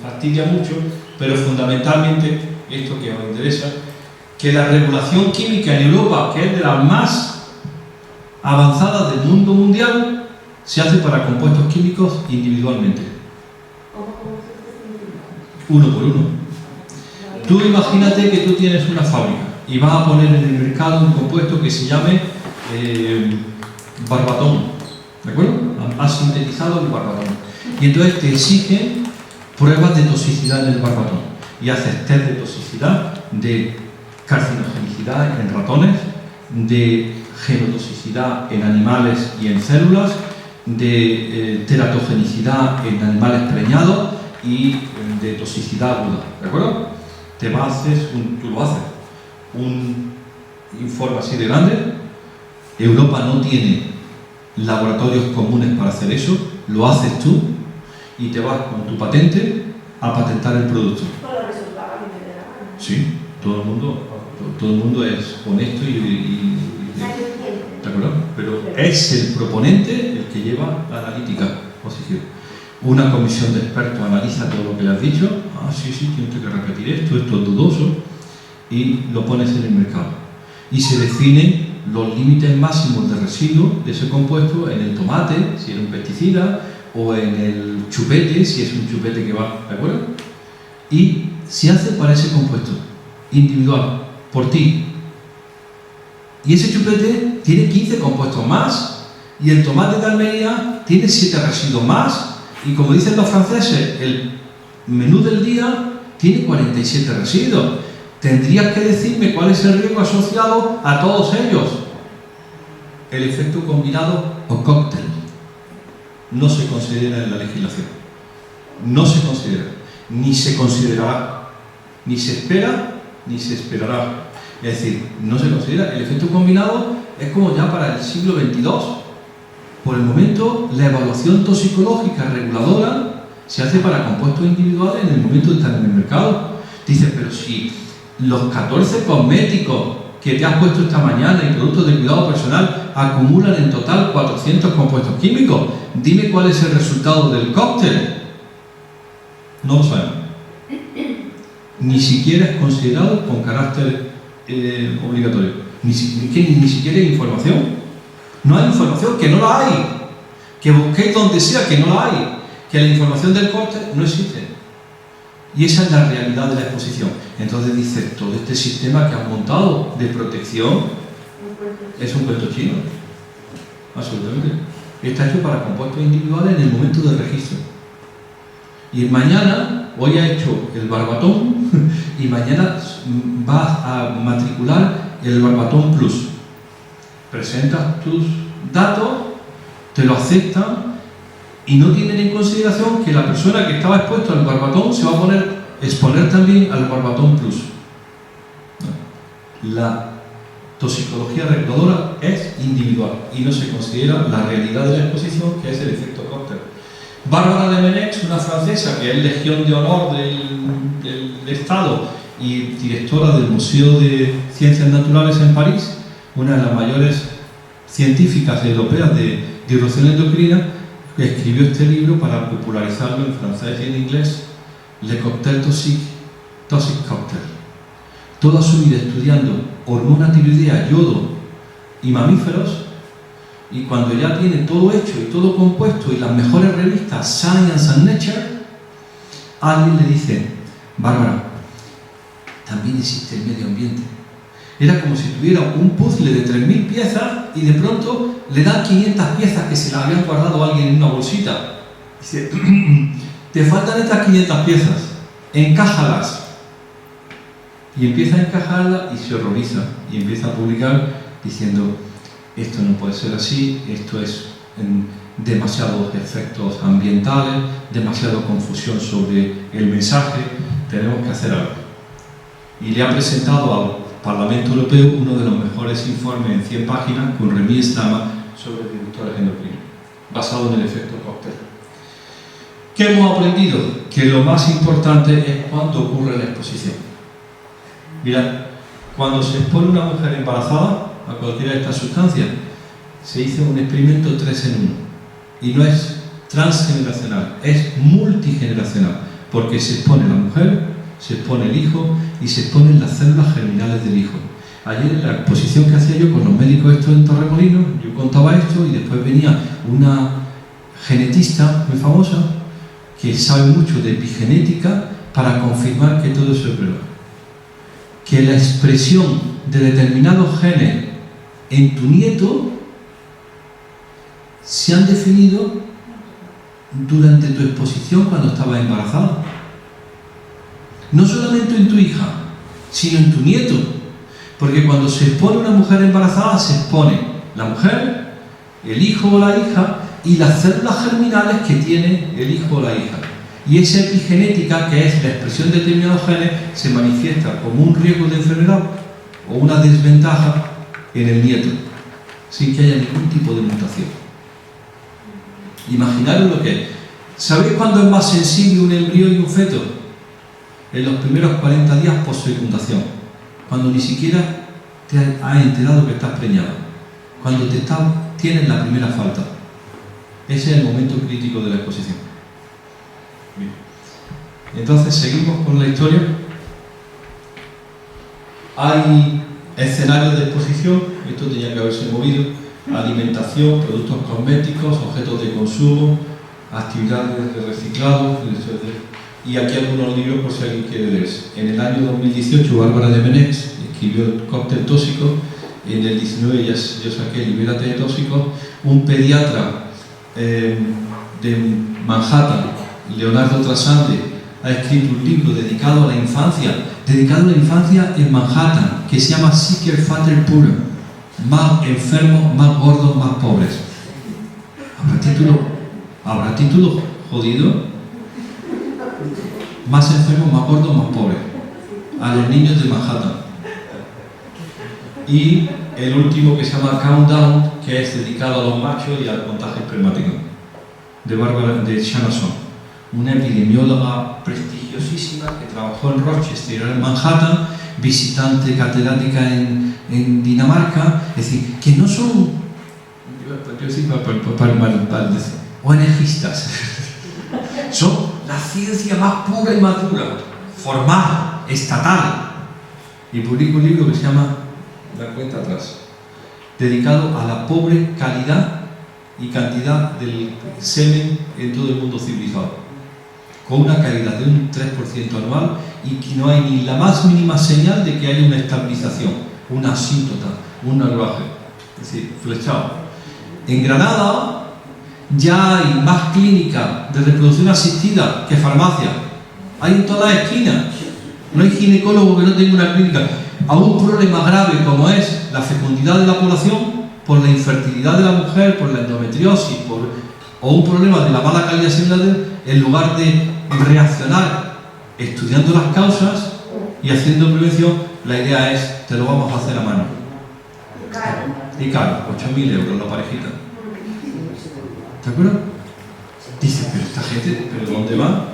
fastidia mucho, pero fundamentalmente, esto que os interesa, que la regulación química en Europa, que es de las más avanzadas del mundo mundial, se hace para compuestos químicos individualmente. Uno por uno. Tú imagínate que tú tienes una fábrica y vas a poner en el mercado un compuesto que se llame barbatón, ¿de acuerdo? Has sintetizado el barbatón. Y entonces te exigen pruebas de toxicidad en el barbatón y haces test de toxicidad, de carcinogenicidad en ratones, de genotoxicidad en animales y en células, de teratogenicidad en animales preñados y de toxicidad aguda, ¿de acuerdo? Tú lo haces, un informe así de grande. Europa no tiene laboratorios comunes para hacer eso, lo haces tú y te vas con tu patente a patentar el producto. Sí, todo el mundo es honesto ¿de acuerdo? Pero es el proponente el que lleva la analítica positiva. Una comisión de expertos analiza todo lo que le has dicho. Sí, tienes que repetir esto es dudoso, y lo pones en el mercado. Y se definen los límites máximos de residuos de ese compuesto en el tomate, si es un pesticida, o en el chupete, si es un chupete que va, ¿de acuerdo? Y se hace para ese compuesto, individual, por ti. Y ese chupete tiene 15 compuestos más, y el tomate de Almería tiene 7 residuos más, y como dicen los franceses, el menú del día tiene 47 residuos. Tendrías que decirme cuál es el riesgo asociado a todos ellos. El efecto combinado o cóctel no se considera en la legislación. No se considera, ni se considerará, ni se espera, ni se esperará. Es decir, no se considera. El efecto combinado es como ya para el siglo XXII. Por el momento, la evaluación toxicológica reguladora se hace para compuestos individuales en el momento de estar en el mercado. Dices, pero si los 14 cosméticos que te has puesto esta mañana y productos de cuidado personal acumulan en total 400 compuestos químicos, dime cuál es el resultado del cóctel. No lo sabemos. Ni siquiera es considerado con carácter obligatorio. Ni siquiera hay información. No hay información, que no la hay. Que busquéis donde sea, que no la hay. Que la información del cóctel no existe. Y esa es la realidad de la exposición. Entonces dice, todo este sistema que has montado de protección es un cuento chino. Absolutamente. Está hecho para compuestos individuales en el momento del registro. Y mañana, hoy ha hecho el barbatón y mañana vas a matricular el barbatón plus. Presentas tus datos, te lo aceptan y no tienen en consideración que la persona que estaba expuesta al barbatón se va a exponer también al barbatón plus. La toxicología reguladora es individual y no se considera la realidad de la exposición, que es el efecto cóctel. Bárbara de Menex, una francesa que es Legión de Honor del Estado y directora del Museo de Ciencias Naturales en París, una de las mayores científicas europeas de disrupción endocrina, que escribió este libro para popularizarlo en francés y en inglés, Le Cocktail Toxic Cocktail. Toda su vida estudiando hormona tiroidea, yodo y mamíferos, y cuando ya tiene todo hecho y todo compuesto y las mejores revistas Science and Nature, alguien le dice: Bárbara, también existe el medio ambiente. Era como si tuviera un puzzle de 3.000 piezas y de pronto le dan 500 piezas que se las habían guardado a alguien en una bolsita. Dice: te faltan estas 500 piezas, encájalas. Y empieza a encajarlas y se horroriza y empieza a publicar diciendo: esto no puede ser así, esto es demasiados efectos ambientales, demasiada confusión sobre el mensaje, tenemos que hacer algo. Y le ha presentado al Parlamento Europeo uno de los mejores informes en 100 páginas con Remy Stama sobre disruptores endocrinos, basado en el efecto cóctel. ¿Qué hemos aprendido? Que lo más importante es cuando ocurre la exposición. Mirad, cuando se expone una mujer embarazada a cualquiera de estas sustancias, se hizo un experimento 3 en 1 y no es transgeneracional, es multigeneracional, porque se expone la mujer, se expone el hijo y se exponen las células germinales del hijo. Ayer en la exposición que hacía yo con los médicos estos en Torremolinos, yo contaba esto y después venía una genetista muy famosa que sabe mucho de epigenética para confirmar que todo eso es verdad. Que la expresión de determinados genes en tu nieto se han definido durante tu exposición cuando estabas embarazada. No solamente en tu hija, sino en tu nieto. Porque cuando se expone una mujer embarazada, se expone la mujer, el hijo o la hija y las células germinales que tiene el hijo o la hija. Y esa epigenética, que es la expresión de determinados genes, se manifiesta como un riesgo de enfermedad o una desventaja en el nieto, sin que haya ningún tipo de mutación. Imaginaros lo que es. ¿Sabéis cuándo es más sensible un embrión y un feto? En los primeros 40 días post-fecundación, cuando ni siquiera te has enterado que estás preñado, cuando tienes la primera falta. Ese es el momento crítico de la exposición. Bien. Entonces seguimos con la historia. Hay escenarios de exposición, esto tenía que haberse movido: alimentación, productos cosméticos, objetos de consumo, actividades de reciclado, y aquí algunos libros por si alguien quiere leerse. En el año 2018 Bárbara de Menex escribió El cóctel tóxico, en el 19 yo saqué Libérate de tóxicos. Un pediatra de Manhattan, Leonardo Trasante, ha escrito un libro dedicado a la infancia en Manhattan, que se llama Sicker, Fatter, Poorer: más enfermos, más gordos, más pobres. ¿Habrá título jodido? Más enfermos, más gordos, más pobres. A los niños de Manhattan. Y el último, que se llama Countdown, que es dedicado a los machos y al contagio espermático, de Shannon Song, una epidemióloga prestigiosísima que trabajó en Rochester, en Manhattan, visitante catedrática en Dinamarca. Es decir, que no son ONGistas, son la ciencia más pura y madura, formal, estatal. Y publicó un libro que se llama La cuenta atrás, dedicado a la pobre calidad y cantidad del semen en todo el mundo civilizado, con una calidad de un 3% anual, y que no hay ni la más mínima señal de que haya una estabilización, una asíntota, un salvaje, es decir, flechado. En Granada ya hay más clínicas de reproducción asistida que farmacia. Hay en todas las esquinas. No hay ginecólogo que no tenga una clínica. A un problema grave como es la fecundidad de la población, por la infertilidad de la mujer, por la endometriosis, por o un problema de la mala calidad seminal, en lugar de reaccionar estudiando las causas y haciendo prevención, la idea es, te lo vamos a hacer a mano. Y caro, 8.000 euros la parejita. ¿De acuerdo? Dice, pero esta gente, ¿pero dónde va?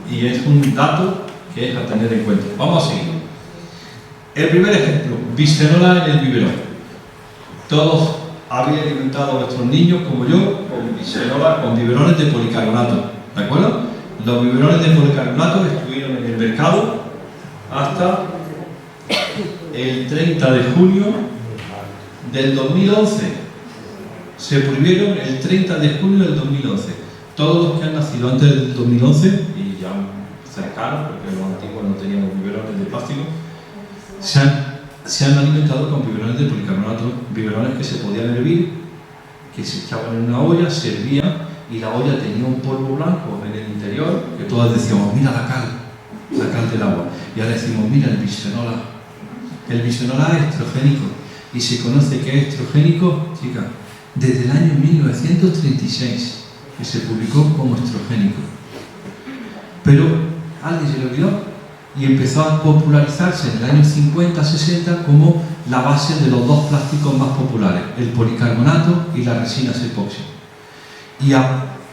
Y es un dato que es a tener en cuenta. Vamos a seguir. El primer ejemplo, bisfenola en el biberón. Todos habéis alimentado a vuestros niños, como yo, con bisfenola, con biberones de policarbonato. ¿De acuerdo? Los biberones de policarbonato estuvieron en el mercado hasta el 30 de junio del 2011. Se prohibieron el 30 de junio del 2011. Todos los que han nacido antes del 2011, y ya cercanos, porque los antiguos no teníamos biberones de plástico, se han alimentado con biberones de policarbonato, biberones que se podían hervir, que se echaban en una olla, se hervían, y la olla tenía un polvo blanco en el interior, que todos decíamos, mira la cal del agua. Y ahora decimos, mira el bisfenola. El bisfenola es estrogénico, y se conoce que es estrogénico, chicas, desde el año 1936, que se publicó como estrogénico. Pero alguien se le olvidó y empezó a popularizarse en el año 50-60 como la base de los dos plásticos más populares, el policarbonato y las resinas epoxi. Y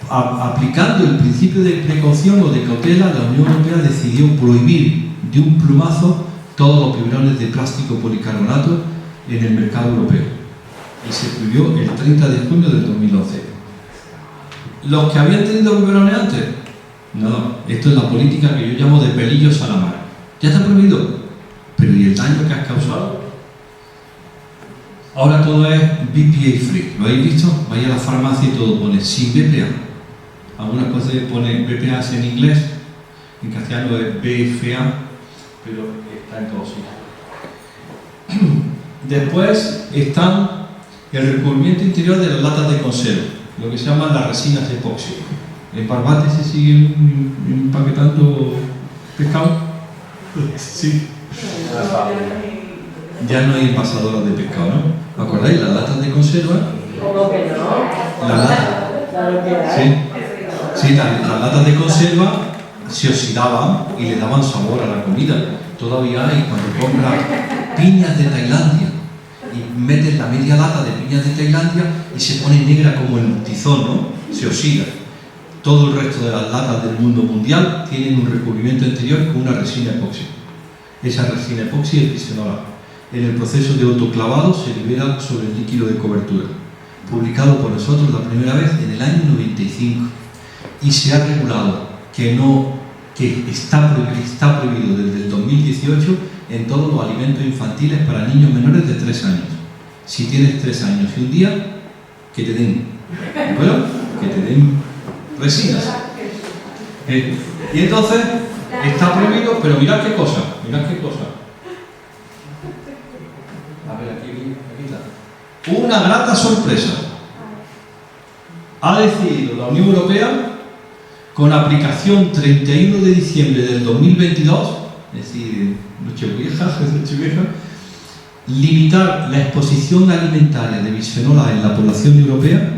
aplicando el principio de precaución o de cautela, la Unión Europea decidió prohibir de un plumazo todos los biberones de plástico policarbonato en el mercado europeo. Y se prohibió el 30 de junio del 2011. ¿Los que habían tenido biberones antes? No, esto es la política que yo llamo de pelillos a la mar. Ya está prohibido, pero ¿y el daño que has causado? Ahora todo es BPA free, ¿lo habéis visto? Vais a la farmacia y todo pone sin BPA. Algunas cosas pone BPA en inglés, en castellano es BFA, pero está en todos sitios. Después están el recubrimiento interior de las latas de conserva, lo que se llaman las resinas epoxi. ¿En Barbate se sigue empaquetando pescado? Sí. Ya no hay envasadoras de pescado, ¿no? ¿Acordáis? Las latas de conserva. ¿Cómo que no? Las latas. Claro que hay. Sí, las latas de conserva se oxidaban y le daban sabor a la comida. Todavía hay, cuando compras piñas de Tailandia y metes la media lata de piñas de Tailandia y se pone negra como el tizón, ¿no? Se oxida. Todo el resto de las latas del mundo mundial tienen un recubrimiento interior con una resina epoxi. Esa resina epoxi es bisfenola. En el proceso de autoclavado se libera sobre el líquido de cobertura. Publicado por nosotros la primera vez en el año 95. Y se ha regulado que está prohibido desde el 2018 en todos los alimentos infantiles para niños menores de 3 años. Si tienes 3 años y un día, que te den. Bueno, que te den resinas. Y entonces está prohibido, pero mirad qué cosa. A ver, aquí está. Una grata sorpresa. Ha decidido la Unión Europea, con aplicación 31 de diciembre del 2022, es decir, Nochevieja, limitar la exposición alimentaria de bisfenola en la población europea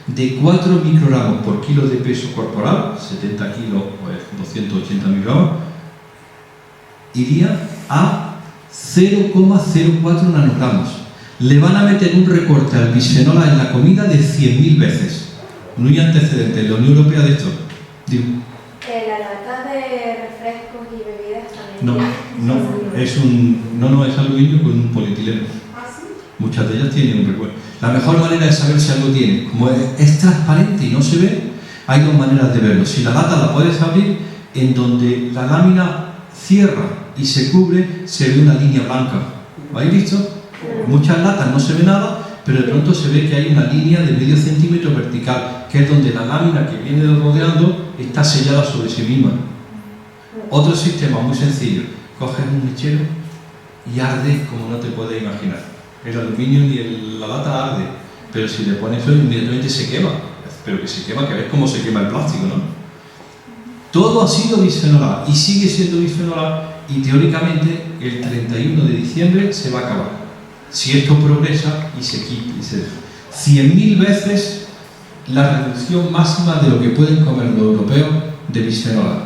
de 4 microgramos por kilo de peso corporal, 70 kilos, pues 280 microgramos, iría a 0,04 nanogramos. Le van a meter un recorte al bisfenola en la comida de 100.000 veces. No hay antecedentes en la Unión Europea de esto. Digo. La lata de refrescos y bebidas también. No, es aluminio con un polietileno. ¿Ah, sí? Muchas de ellas tienen un recuerdo. La mejor manera de saber si algo tiene, como es transparente y no se ve, hay 2 maneras de verlo. Si la lata la puedes abrir, en donde la lámina cierra y se cubre, se ve una línea blanca. ¿Lo habéis visto? Muchas latas no se ve nada, pero de pronto se ve que hay una línea de medio centímetro vertical, que es donde la lámina que viene rodeando está sellada sobre sí misma. Otro sistema muy sencillo: coges un mechero y arde como no te puedes imaginar. El aluminio ni la lata arde, pero si le pones eso inmediatamente se quema. Pero que se quema, que ves cómo se quema el plástico, ¿no? Todo ha sido bisfenola y sigue siendo bisfenola, y teóricamente el 31 de diciembre se va a acabar. Si esto progresa y se quita, 100.000 veces la reducción máxima de lo que pueden comer los europeos de bisfenol A,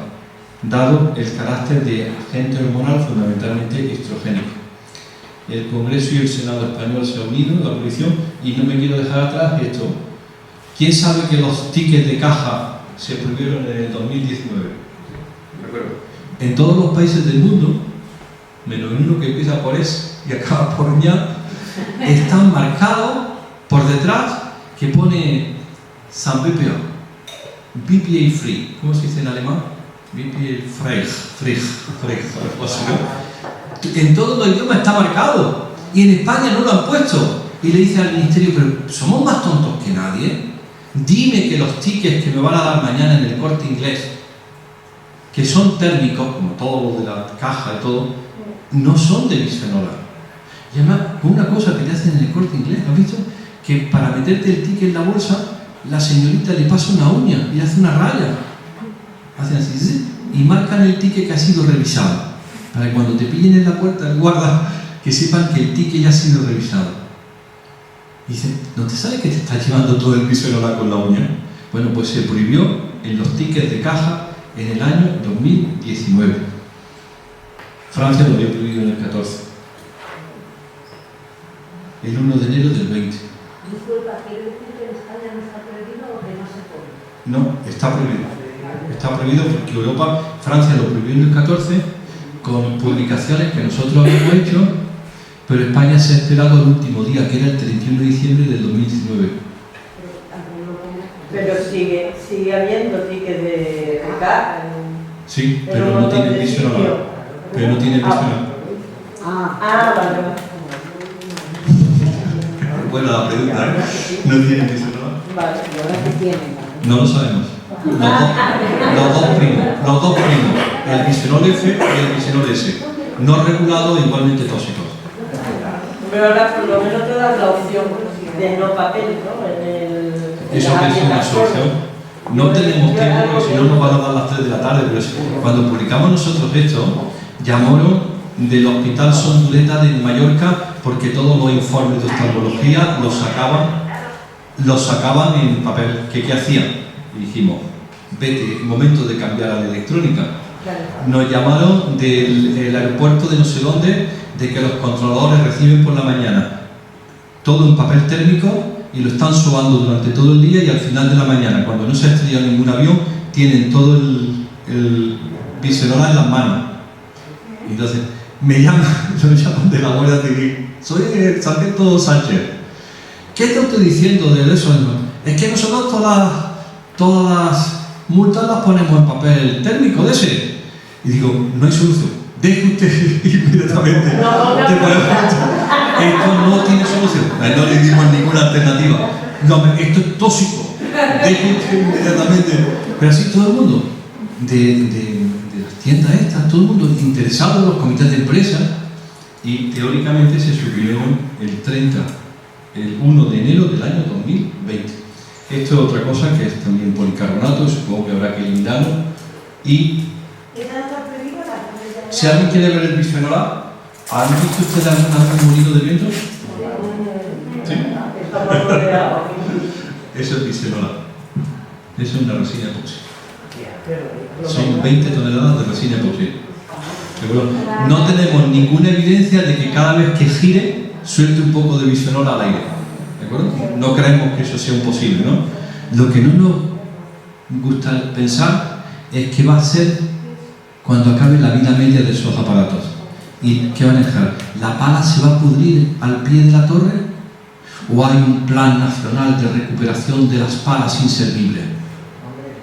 dado el carácter de agente hormonal fundamentalmente estrogénico. El Congreso y el Senado español se han unido a la prohibición y no me quiero dejar atrás esto. ¿Quién sabe que los tickets de caja se prohibieron en el 2019? En todos los países del mundo, menos uno que empieza por S y acaba por ña, están marcados por detrás que pone San BPA, BPA free. ¿Cómo se dice en alemán? BPA free. En todos los idiomas está marcado y en España no lo han puesto. Y le dice al ministerio, pero somos más tontos que nadie. Dime que los tickets que me van a dar mañana en el Corte Inglés, que son térmicos, como todos los de la caja y todo, no son de bisfenol A. Y además, una cosa que te hacen en el Corte Inglés, ¿has visto? Que para meterte el ticket en la bolsa, la señorita le pasa una uña y hace una raya. Hacen así, y marcan el ticket que ha sido revisado. Para que cuando te pillen en la puerta del guarda, que sepan que el ticket ya ha sido revisado. Y dicen, ¿no te sabes que te estás llevando todo el bisfenol A con la uña? Bueno, pues se prohibió en los tickets de caja en el año 2019. Francia lo había prohibido en el 14. El 1 de enero del 20. Disculpa, ¿quiere decir que en España no está prohibido o que no se puede? No, está prohibido. Está prohibido porque Europa, Francia lo prohibió en el 14 con publicaciones que nosotros habíamos hecho, pero España se ha esperado al último día, que era el 31 de diciembre del 2019. Pero sigue habiendo tickets de caja. Sí, pero no tiene bisfenol A. Pero no tiene bisfenol Ah, vale. A. Buena la pregunta, ¿eh? No tiene bisfenol A. Vale, ahora que tienen. No lo sabemos. Los dos primos. El bisfenol F y el bisfenol S. No regulados, igualmente tóxicos. Pero ahora por lo menos te das la opción de no papel, ¿no? Eso que es una solución. No tenemos tiempo porque si no nos van a dar las 3 de la tarde, pero cuando publicamos nosotros esto, llamaron del Hospital Sonduleta de Mallorca porque todos los informes de oftalmología los sacaban en papel. ¿Qué hacían? Y dijimos, vete, momento de cambiar a la electrónica. Nos llamaron del aeropuerto de no sé dónde, de que los controladores reciben por la mañana todo en papel térmico y lo están sobando durante todo el día y al final de la mañana, cuando no se ha estrellado ningún avión, tienen todo el bisfenol A en las manos. Y entonces me llaman de la Guardia Civil, soy el sargento Sánchez. ¿Qué te estoy diciendo de eso? Es que nosotros todas las multas las ponemos en papel térmico de ese. Y digo, no hay solución. Deje usted inmediatamente. Esto no tiene solución. No le dimos ninguna alternativa. No, esto es tóxico. Deje usted inmediatamente. Pero así todo el mundo, de las tiendas estas, todo el mundo interesado en los comités de empresa, y teóricamente se suprimieron el 1 de enero del año 2020. Esto es otra cosa que es también policarbonato, supongo que habrá que eliminarlo. Y si alguien quiere ver el bisfenol A, ¿han visto ustedes alguna vez un molino de viento? ¿Sí? Eso es bisfenol A. Eso es una resina epóxica. Son 20 toneladas de resina epóxica. No tenemos ninguna evidencia de que cada vez que gire suelte un poco de bisfenol al aire. ¿De acuerdo? No creemos que eso sea imposible, ¿no? Lo que no nos gusta pensar es que va a ser cuando acabe la vida media de esos aparatos. ¿Y qué van a dejar? ¿La pala se va a pudrir al pie de la torre? ¿O hay un plan nacional de recuperación de las palas inservibles?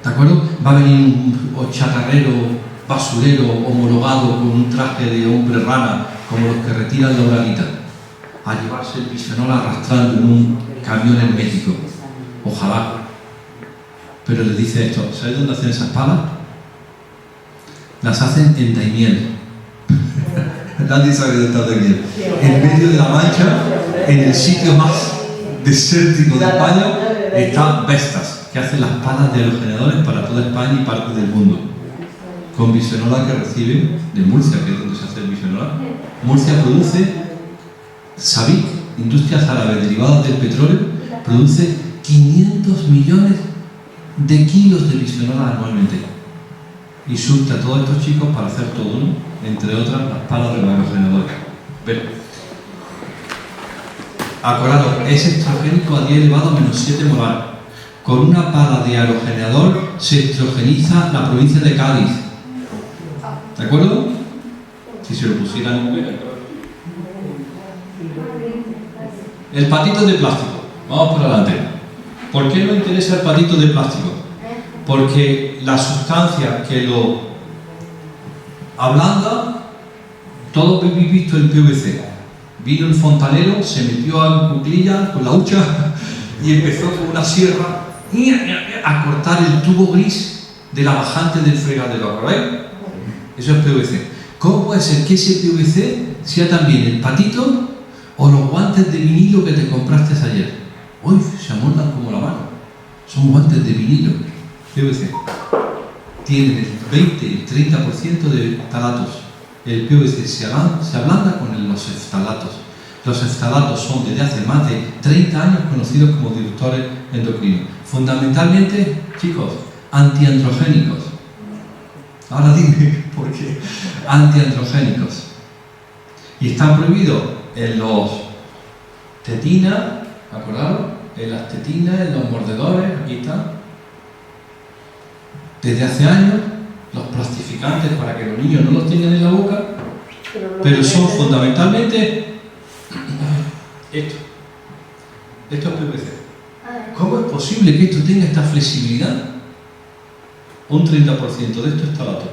¿De acuerdo? Va a venir un chatarrero, basurero, homologado con un traje de hombre rana, como los que retiran la uralita, a llevarse el bisfenol arrastrando en un camión hermético. Ojalá. Pero le dice esto, ¿sabes dónde hacen esas palas? Las hacen en Daimiel. Nadie sabe dónde está Daimiel. En medio de la Mancha, en el sitio más desértico de España, está Vestas, que hace las palas de aerogeneradores para toda España y parte del mundo. Con bisfenol A que reciben de Murcia, que es donde se hace el bisfenol A. Murcia produce, SABIC, Industrias Árabes derivadas del petróleo, produce 500 millones de kilos de bisfenol anualmente. Y surte a todos estos chicos para hacer todo, ¿no? Entre otras las palas de los aerogeneradores. Pero, acordaros, es estrogénico a 10 elevado a menos 7 molar. Con una pala de aerogenerador se estrogeniza la provincia de Cádiz. ¿De acuerdo? Si se lo pusieran en vez. El patito de plástico. Vamos por adelante. ¿Por qué nos interesa el patito de plástico? Porque la sustancia que lo ablanda, todos habéis visto el PVC. Vino el fontanero, se metió en cuclillas con la hucha y empezó con una sierra a cortar el tubo gris de la bajante del fregadero, ¿acordáis? Eso es PVC. ¿Cómo puede ser que ese PVC sea también el patito o los guantes de vinilo que te compraste ayer? Uy, se amoldan como la mano. Son guantes de vinilo, PVC. Tienen el 20, el 30% de ftalatos. El PVC se ablanda con los ftalatos. Los ftalatos son desde hace más de 30 años conocidos como disruptores endocrinos. Fundamentalmente, chicos, antiandrogénicos. Ahora dime por qué. Antiandrogénicos. Y están prohibidos en los tetinas, ¿acordaros? En las tetinas, en los mordedores, aquí están. Desde hace años, los plastificantes para que los niños no los tengan en la boca, pero son fundamentalmente esto. Esto es PVC. ¿Cómo es posible que esto tenga esta flexibilidad? Un 30% de esto es ftalato.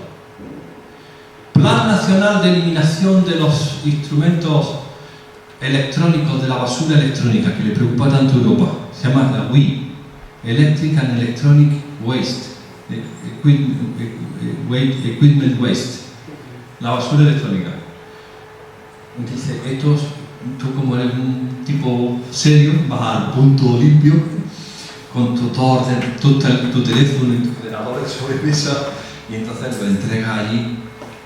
Plan Nacional de Eliminación de los Instrumentos Electrónicos de la Basura Electrónica, que le preocupa tanto a Europa. Se llama la WEEE, Electric and Electronic Waste. Equipment Waste, la basura electrónica. Dice, tú como eres un tipo serio, vas al punto limpio con tu teléfono y tu ordenador de sobremesa y entonces lo entregas allí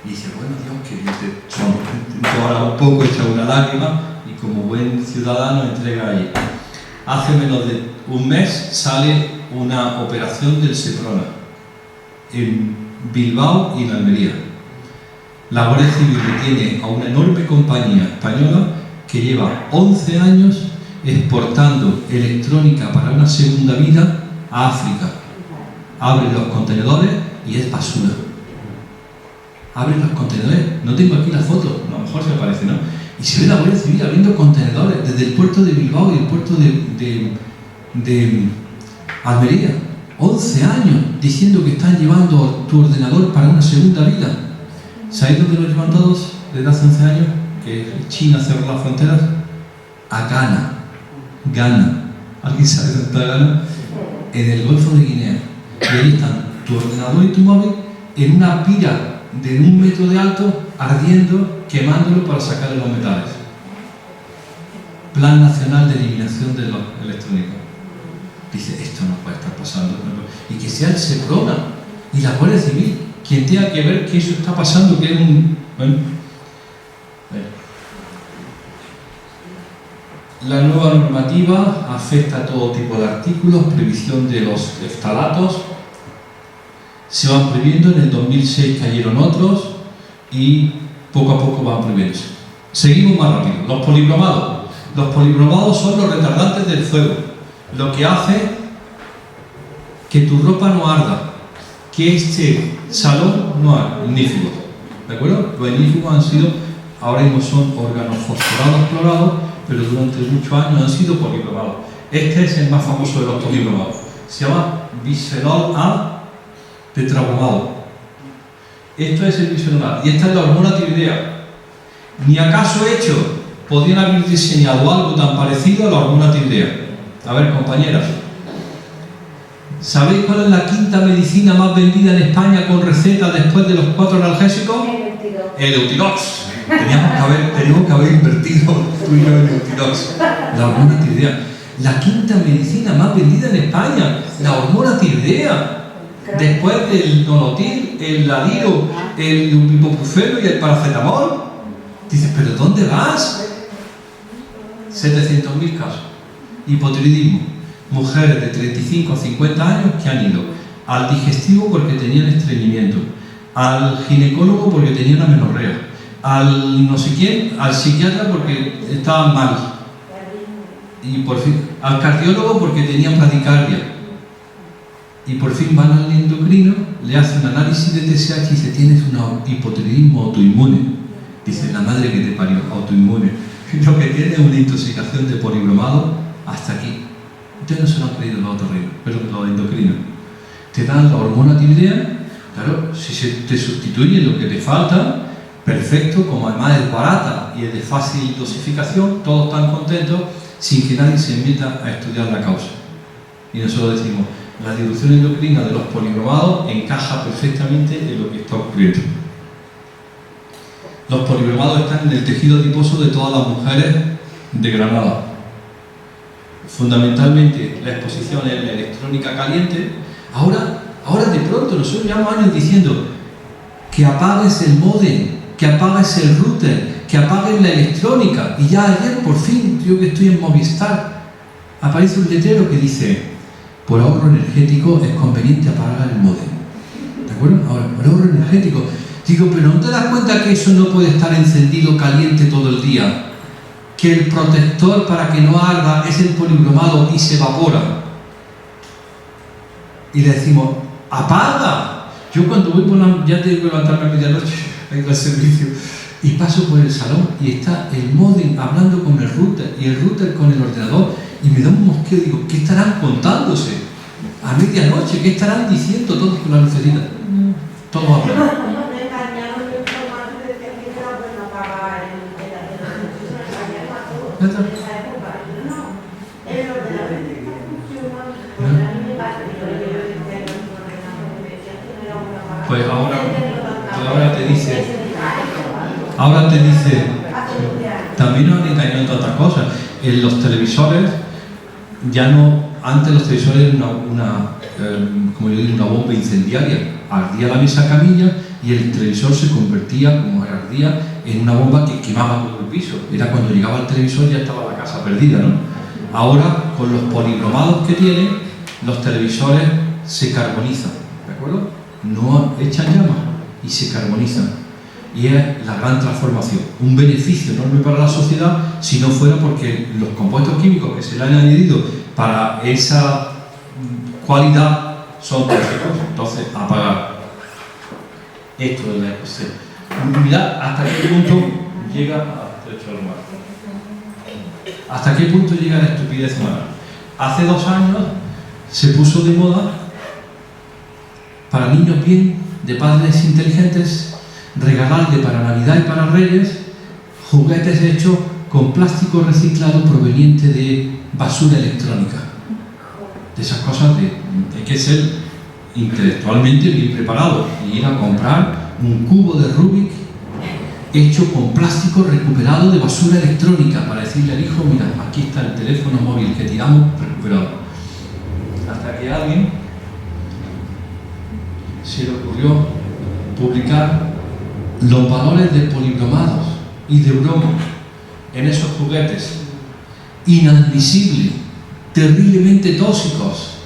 y dices, bueno Dios, que te llora un poco, echa una lágrima y como buen ciudadano entrega allí. Hace menos de un mes sale una operación del Seprona en Bilbao y en Almería. La Guardia Civil detiene a una enorme compañía española que lleva 11 años exportando electrónica para una segunda vida a África. Abre los contenedores y es basura. Abre los contenedores, no tengo aquí la foto, a lo mejor se aparece, ¿no? Y se ve la Guardia Civil abriendo contenedores desde el puerto de Bilbao y el puerto de Almería. 11 años diciendo que están llevando tu ordenador para una segunda vida. ¿Sabéis dónde lo llevan todos desde hace 11 años? Que China cerró las fronteras. A Ghana. ¿Alguien sabe dónde está Ghana? En el Golfo de Guinea. Y ahí están tu ordenador y tu móvil en una pira de 1 metro de alto, ardiendo, quemándolo para sacarle los metales. Plan Nacional de Eliminación de los Electrónicos. Dice, esto no puede estar pasando. Y que sea el Seprona y la Guardia Civil quien tenga que ver que eso está pasando, que es un... Bueno. La nueva normativa afecta a todo tipo de artículos, prohibición de los ftalatos. Se van prohibiendo, en el 2006 cayeron otros y poco a poco van prohibiéndose. Seguimos más rápido. Los polibromados. Los polibromados son los retardantes del fuego. Lo que hace que tu ropa no arda, que este salón no arda, ignífugos, ¿de acuerdo? Los ignífugos han sido, ahora mismo son órganos fosforados clorados, pero durante muchos años han sido polibromados. Este es el más famoso de los polibromados, se llama bisfenol A tetrabromado. Esto es el bisfenol A y esta es la hormona tiroidea. Ni acaso hecho podrían haber diseñado algo tan parecido a la hormona tiroidea. A ver, compañeras, ¿sabéis cuál es la quinta medicina más vendida en España con receta después de los 4 analgésicos? El Eutirox. Teníamos que haber invertido tú y yo en el Eutirox. La hormona tiroidea. La quinta medicina más vendida en España, la hormona tiroidea. Después del Nolotil, el Ladiro, el ibuprofeno y el paracetamol. Dices, ¿pero dónde vas? 700.000 casos. Hipotiroidismo. mujeres de 35 a 50 años que han ido al digestivo porque tenían estreñimiento, al ginecólogo porque tenían amenorrea, al no sé quién, al psiquiatra porque estaban mal, y por fin al cardiólogo porque tenían bradicardia, y por fin van al endocrino, le hacen un análisis de TSH y dice: tienes un hipotiroidismo autoinmune. Dice: la madre que te parió, autoinmune. Lo que tiene es una intoxicación de polibromado hasta aquí. Ustedes no se lo han creído los otorrinos, pero los endocrinos. Te dan la hormona tiroidea, claro, si se te sustituye lo que te falta, perfecto, como además es barata y es de fácil dosificación, todos están contentos sin que nadie se meta a estudiar la causa. Y nosotros decimos: la disrupción endocrina de los polibromados encaja perfectamente en lo que está ocurriendo. Los polibromados están en el tejido adiposo de todas las mujeres de Granada. Fundamentalmente la exposición es la electrónica caliente. Ahora de pronto nosotros llevamos años diciendo que apagues el módem, que apagues el router, que apagues la electrónica. Y ya ayer por fin, yo que estoy en Movistar, aparece un letrero que dice: por ahorro energético es conveniente apagar el módem. ¿De acuerdo? Ahora, por ahorro energético. Digo, pero ¿no te das cuenta que eso no puede estar encendido caliente todo el día? Que el protector para que no arda es el polibromado y se evapora. Y le decimos: ¡apaga! Yo cuando voy por la... ya tengo que levantarme a medianoche a ir al servicio, y paso por el salón y está el módem hablando con el router y el router con el ordenador, y me da un mosqueo. Digo: ¿qué estarán contándose a medianoche? ¿Qué estarán diciendo todos con la lucecita? Todos hablan. Pues ahora te dice, también nos han engañado en tantas cosas. En los televisores, ya no, antes los televisores eran como yo digo, una bomba incendiaria. Ardía la mesa camilla y el televisor se convertía, como ardía, en una bomba que quemaba todo el piso. Era cuando llegaba el televisor ya estaba la casa perdida, ¿no? Ahora, con los polibromados que tienen, los televisores se carbonizan, ¿de acuerdo? No echan llamas y se carbonizan. Y es la gran transformación. Un beneficio enorme para la sociedad, si no fuera porque los compuestos químicos que se le han añadido para esa cualidad son tóxicos. Entonces, apagar. Esto es la expresión. Mirad hasta qué punto llega hasta qué punto llega la estupidez humana. Hace 2 años se puso de moda, para niños bien, de padres inteligentes, regalarle para Navidad y para Reyes juguetes hechos con plástico reciclado proveniente de basura electrónica. De esas cosas hay que ser intelectualmente bien preparado y ir a comprar un cubo de Rubik hecho con plástico recuperado de basura electrónica para decirle al hijo: mira, aquí está el teléfono móvil que tiramos recuperado. Hasta que a alguien se le ocurrió publicar los valores de polibromados y de bromo en esos juguetes, inadmisibles, terriblemente tóxicos,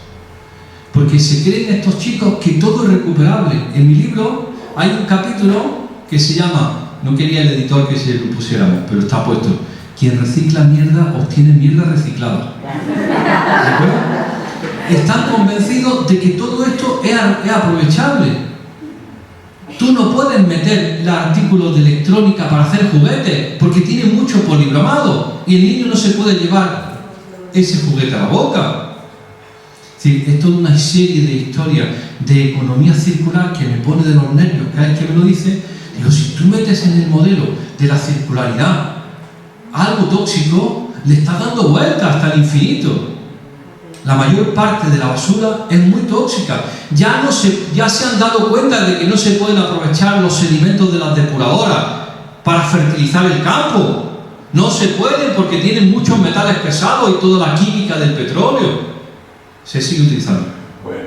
porque se creen estos chicos que todo es recuperable. En mi libro hay un capítulo que se llama, no quería el editor que se lo pusiéramos, pero está puesto: quien recicla mierda obtiene mierda reciclada. ¿De acuerdo? Están convencidos de que todo esto es aprovechable. Tú no puedes meter artículos de electrónica para hacer juguetes porque tiene mucho polibromado y el niño no se puede llevar ese juguete a la boca. Es toda una serie de historias de economía circular que me pone de los nervios cada vez que me lo dice. Digo, si tú metes en el modelo de la circularidad algo tóxico, le estás dando vueltas hasta el infinito. La mayor parte de la basura es muy tóxica. Ya se han dado cuenta de que no se pueden aprovechar los sedimentos de las depuradoras para fertilizar el campo. No se pueden porque tienen muchos metales pesados y toda la química del petróleo. Se sigue utilizando. Bueno,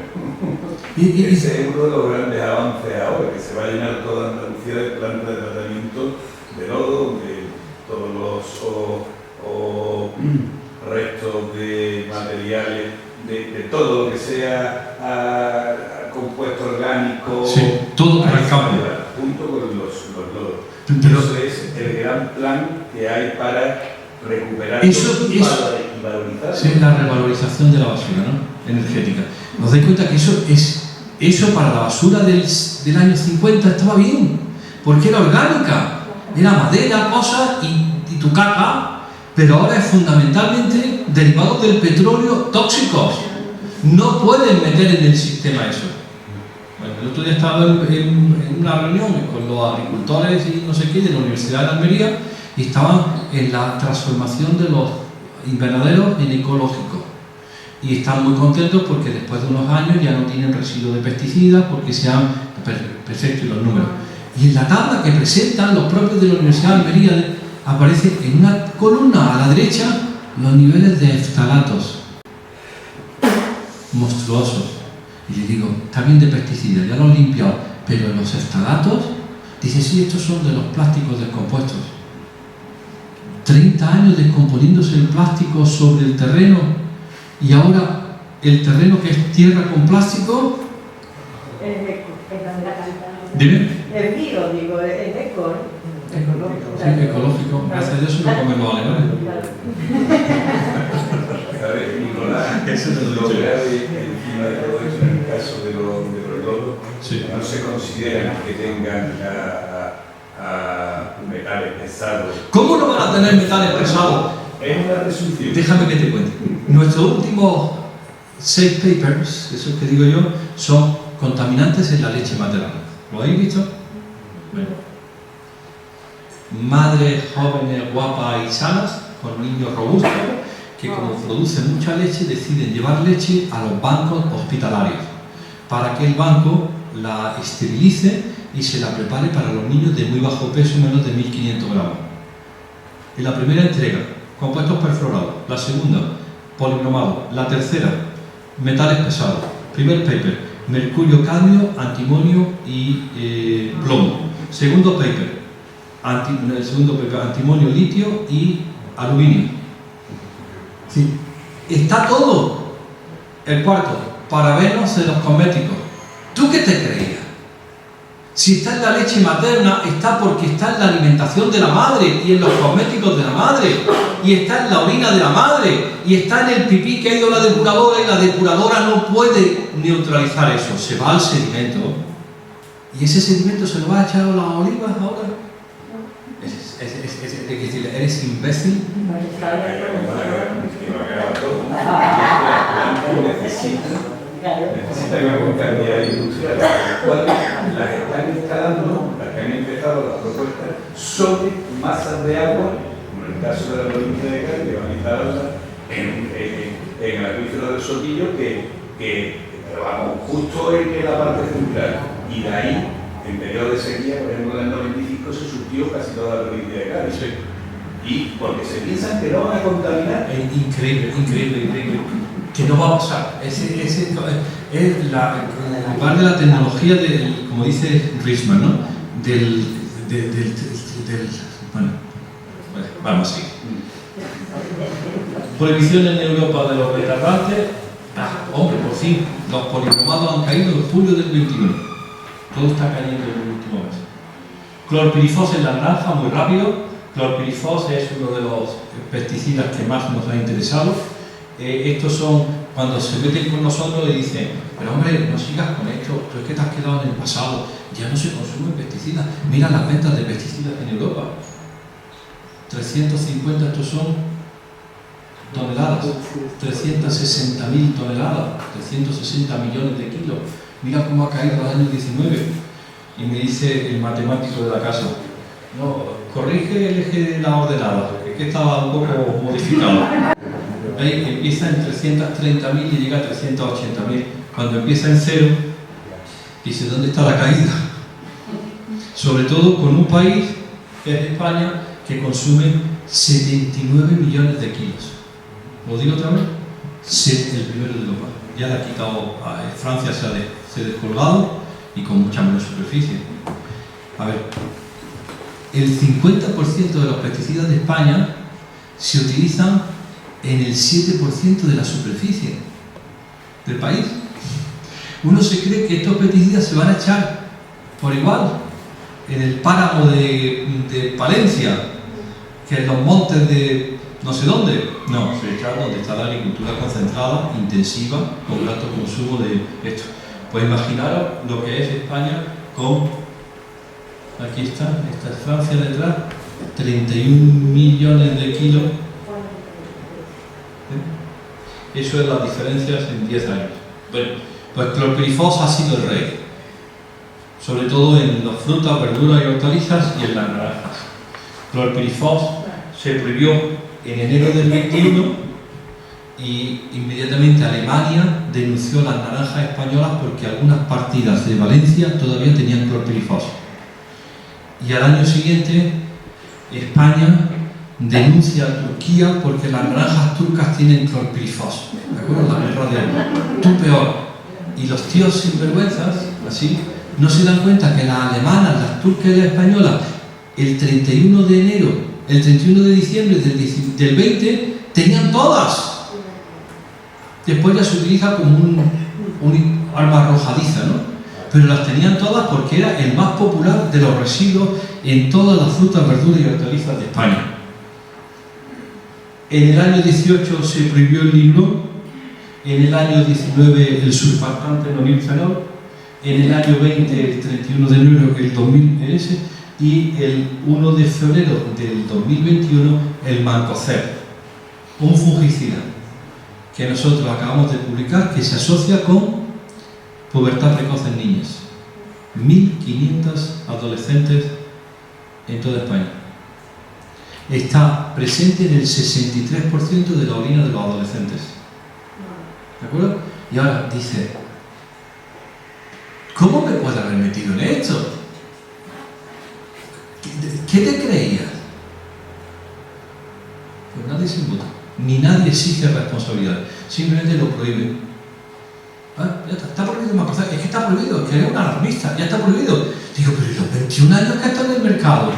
ese es uno de los grandes avances ahora, que se va a llenar toda Andalucía de plantas de tratamiento de lodo, de todos los restos de materiales todo lo que sea compuesto orgánico, Sí, todo para el campo. junto con los lodos. Pero- Eso es el gran plan que hay para recuperar Eso- y eso- valorizar. Sí, la revalorización de la basura, ¿no? Energética. ¿Os dais cuenta que eso para la basura del año 50 estaba bien? Porque era orgánica, era madera, cosas y tu caca, pero ahora es fundamentalmente derivado del petróleo tóxicos. No pueden meter en el sistema eso. Bueno, el otro día estaba en una reunión con los agricultores y no sé qué de la Universidad de Almería y estaban en la transformación de los invernaderos en ecológicos. Y están muy contentos porque después de unos años ya no tienen residuos de pesticidas porque se han perfecto los números. Y en la tabla que presentan los propios de la Universidad de Almería aparece en una columna a la derecha los niveles de ftalatos monstruosos. Y le digo, está bien de pesticidas, ya lo han limpiado, pero los ftalatos, dice, sí, estos son de los plásticos descompuestos. 30 años descomponiéndose el plástico sobre el terreno y ahora el terreno que es tierra con plástico. Dime. El bio, digo, es eco, Sí, ecológico. Gracias a Dios se lo comen los alemanes. ¿Sabes, Nicolás? Eso es Lo grave encima de todo esto, en el caso de los lodos, Sí. no se consideran que tengan metales pesados. ¿Cómo no van a tener metales pesados? Es una presunción. Déjame que te cuente. Nuestros últimos 6 papers, eso que digo yo, son contaminantes en la leche materna. ¿Lo habéis visto? Bueno. Madres jóvenes, guapas y sanas, con niños robustos, que como producen mucha leche, deciden llevar leche a los bancos hospitalarios, para que el banco la esterilice y se la prepare para los niños de muy bajo peso, menos de 1500 gramos. En la primera entrega, compuestos perfluorados. La segunda, polibromado. La tercera, metales pesados. Primer paper, mercurio, cadmio, antimonio y plomo. Segundo paper, antimonio, litio y aluminio. Sí. Está todo. El cuarto, parabenos de los cosméticos. ¿Tú qué te creías? Si está en la leche materna, está porque está en la alimentación de la madre y en los cosméticos de la madre, y está en la orina de la madre, y está en el pipí que ha ido a la depuradora, y la depuradora no puede neutralizar eso, se va al sedimento. ¿Y ese sedimento se lo va a echar a las olivas ahora? Es decir, eres imbécil. Necesita una compañía industrial, las cuales las están instalando, las que han empezado las propuestas, sobre masas de agua, como en el caso de la provincia de Cádiz, que van a instalarlas en el acuífero del Sotillo, pero vamos, justo en la parte central. Y de ahí, en periodo de sequía, por ejemplo, en el 95 se surtió casi toda la provincia de Cádiz. Sí. Y porque se piensan que no van a contaminar. Es increíble. Que no va a pasar. Es lugar de la tecnología, como dice Richman, ¿no? Bueno, vamos así. Prohibición en Europa de los retardantes. Hombre, por fin, los polibromados han caído en julio del 21. Todo está cayendo en el último mes. Clorpirifos en la naranja, muy rápido. Clorpirifos es uno de los pesticidas que más nos ha interesado. Estos son, cuando se meten con nosotros y dicen, pero hombre, no sigas con esto, tú es que te has quedado en el pasado, ya no se consumen pesticidas. Mira las ventas de pesticidas en Europa. 350, estos son toneladas, 360.000 toneladas, 360 millones de kilos. Mira cómo ha caído el año 19. Y me dice el matemático de la casa, no, corrige el eje de la ordenada, que estaba un poco modificado. ¿Veis? Empieza en 330.000 y llega a 380.000. Cuando empieza en cero, dice, ¿dónde está la caída? Sobre todo con un país, que es España, que consume 79 millones de kilos. ¿Lo digo otra vez? Sí, el primero de Europa. Ya le ha quitado, Francia se ha descolgado y con mucha menos superficie. A ver, el 50% de los pesticidas de España se utilizan en el 7% de la superficie. del país. Uno se cree que estos pesticidas se van a echar por igual en el páramo de Palencia, que en los montes de no sé dónde. No, se echa donde está la agricultura concentrada, intensiva, con alto consumo de esto. Pues imaginaros lo que es España con, aquí está, esta es Francia detrás, 31 millones de kilos. Eso es las diferencias en 10 años. Bueno, pues clorpirifos ha sido el rey, sobre todo en las frutas, verduras y hortalizas y en las naranjas. Clorpirifos se prohibió en enero del 21 y inmediatamente Alemania denunció las naranjas españolas porque algunas partidas de Valencia todavía tenían clorpirifos. Y al año siguiente España denuncia a Turquía porque las naranjas turcas tienen clorpirifos. ¿De acuerdo? La guerra de tú peor. Y los tíos sinvergüenzas, así, no se dan cuenta que las alemanas, las turcas y las españolas, el 31 de enero, el 31 de diciembre del 20, tenían todas. Después ya se utiliza como un arma arrojadiza, ¿no? Pero las tenían todas porque era el más popular de los residuos en todas las frutas, verduras y hortalizas de España. En el año 18 se prohibió el linulol, en el año 19 el surfactante nonilfenol, en el año 20, el 31 de enero, el 2000 ese, y el 1 de febrero del 2021 el mancozeb, un fungicida que nosotros acabamos de publicar que se asocia con pubertad precoz en niñas. 1.500 adolescentes en toda España. Está presente en el 63% de la orina de los adolescentes. ¿De acuerdo? Y ahora dice, ¿cómo me puedo haber metido en esto? ¿Qué te creías? Pues nadie se imputa, ni nadie exige responsabilidad, simplemente lo prohíben. Ah, ya está prohibido más cosas, es que está prohibido, es que eres un alarmista, ya está prohibido. Digo, pero ¿y los 21 años que están en el mercado?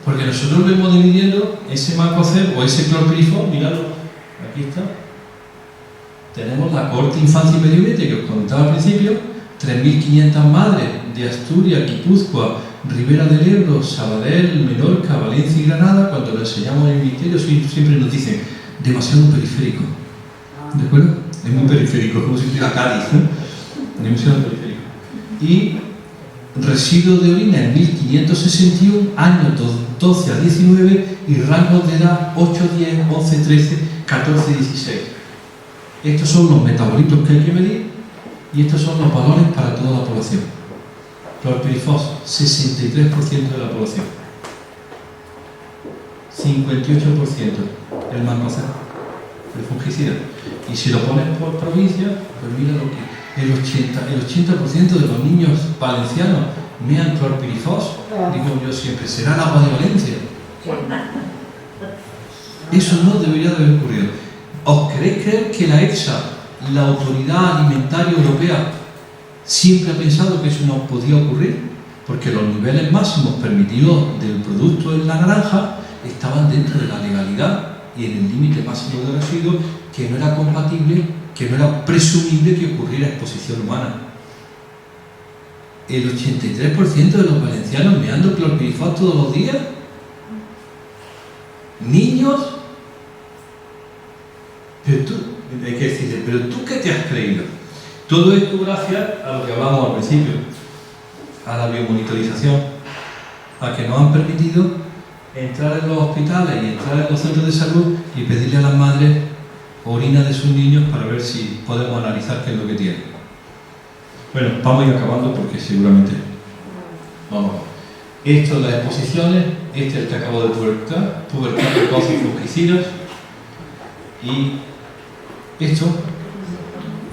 Porque nosotros lo hemos dividiendo ese mancozeb o ese clorpirifos, miradlo, aquí está. Tenemos la Cohorte Infancia y Medio Ambiente que os contaba al principio, 3.500 madres de Asturias, Guipúzcoa, Ribera del Ebro, Sabadell, Menorca, Valencia y Granada. Cuando lo enseñamos en el ministerio siempre nos dicen demasiado periférico. ¿De acuerdo? Es muy periférico, como si fuera Cádiz, ¿no? Demasiado periférico. Y residuos de orina en 1561, años 12 a 19 y rangos de edad 8, 10, 11, 13, 14, 16. Estos son los metabolitos que hay que medir y estos son los valores para toda la población. Clorpirifos, 63% de la población. 58% el mancozeb, el fungicida. Y si lo pones por provincia, pues mira lo que el 80% de los niños valencianos mean clorpirifos. Digo yo siempre, será el agua de Valencia. Eso no debería de haber ocurrido. ¿Os queréis creer que la EFSA, la Autoridad Alimentaria Europea, siempre ha pensado que eso no podía ocurrir? Porque los niveles máximos permitidos del producto en la naranja estaban dentro de la legalidad y en el límite máximo de residuos, que no era compatible, que no era presumible que ocurriera exposición humana. El 83% de los valencianos meando clorpirifos todos los días. Niños. Pero tú, hay que decirle, ¿pero tú qué te has creído? Todo esto gracias a lo que hablamos al principio, a la biomonitorización, a que nos han permitido entrar en los hospitales y entrar en los centros de salud y pedirle a las madres orina de sus niños para ver si podemos analizar qué es lo que tienen. Bueno, vamos a ir acabando porque seguramente vamos. Esto es las exposiciones, este es el que acabo de pubertad precoz y fungicidas. Y esto,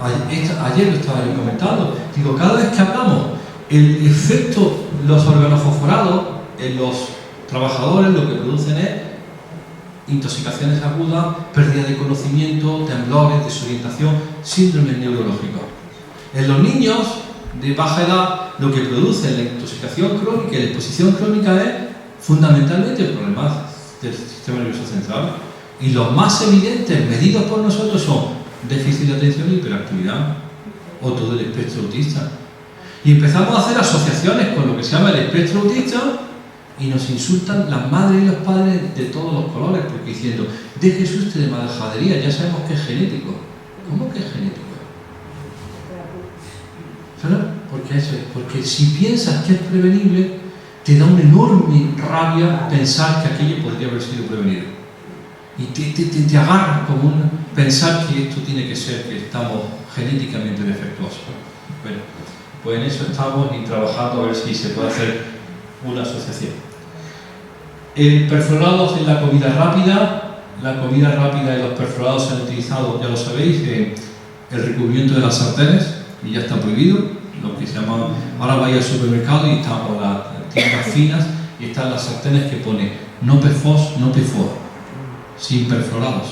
ayer lo estaba yo comentando, digo, cada vez que hablamos, el efecto, los organofosforados en los trabajadores lo que producen es intoxicaciones agudas, pérdida de conocimiento, temblores, desorientación, síndromes neurológicos. En los niños de baja edad lo que produce la intoxicación crónica y la exposición crónica es fundamentalmente problemas del sistema nervioso central. Y los más evidentes medidos por nosotros son déficit de atención e hiperactividad, o todo el espectro autista. Y empezamos a hacer asociaciones con lo que se llama el espectro autista y nos insultan las madres y los padres de todos los colores, porque diciendo, déjese usted de majadería, ya sabemos que es genético. ¿Cómo que es genético? ¿Sabes? Porque eso es, porque si piensas que es prevenible, te da una enorme rabia pensar que aquello podría haber sido prevenido. Y te agarras como pensar que esto tiene que ser, que estamos genéticamente defectuosos. Bueno, pues en eso estamos y trabajando a ver si se puede hacer una asociación. Perforados en la comida rápida. La comida rápida y los perforados se han utilizado, ya lo sabéis, el recubrimiento de las sartenes, y ya está prohibido. Lo que se llama, ahora vais al supermercado y estamos las tiendas finas y están las sartenes que pone no PFOS, no PFOA, sin perforados,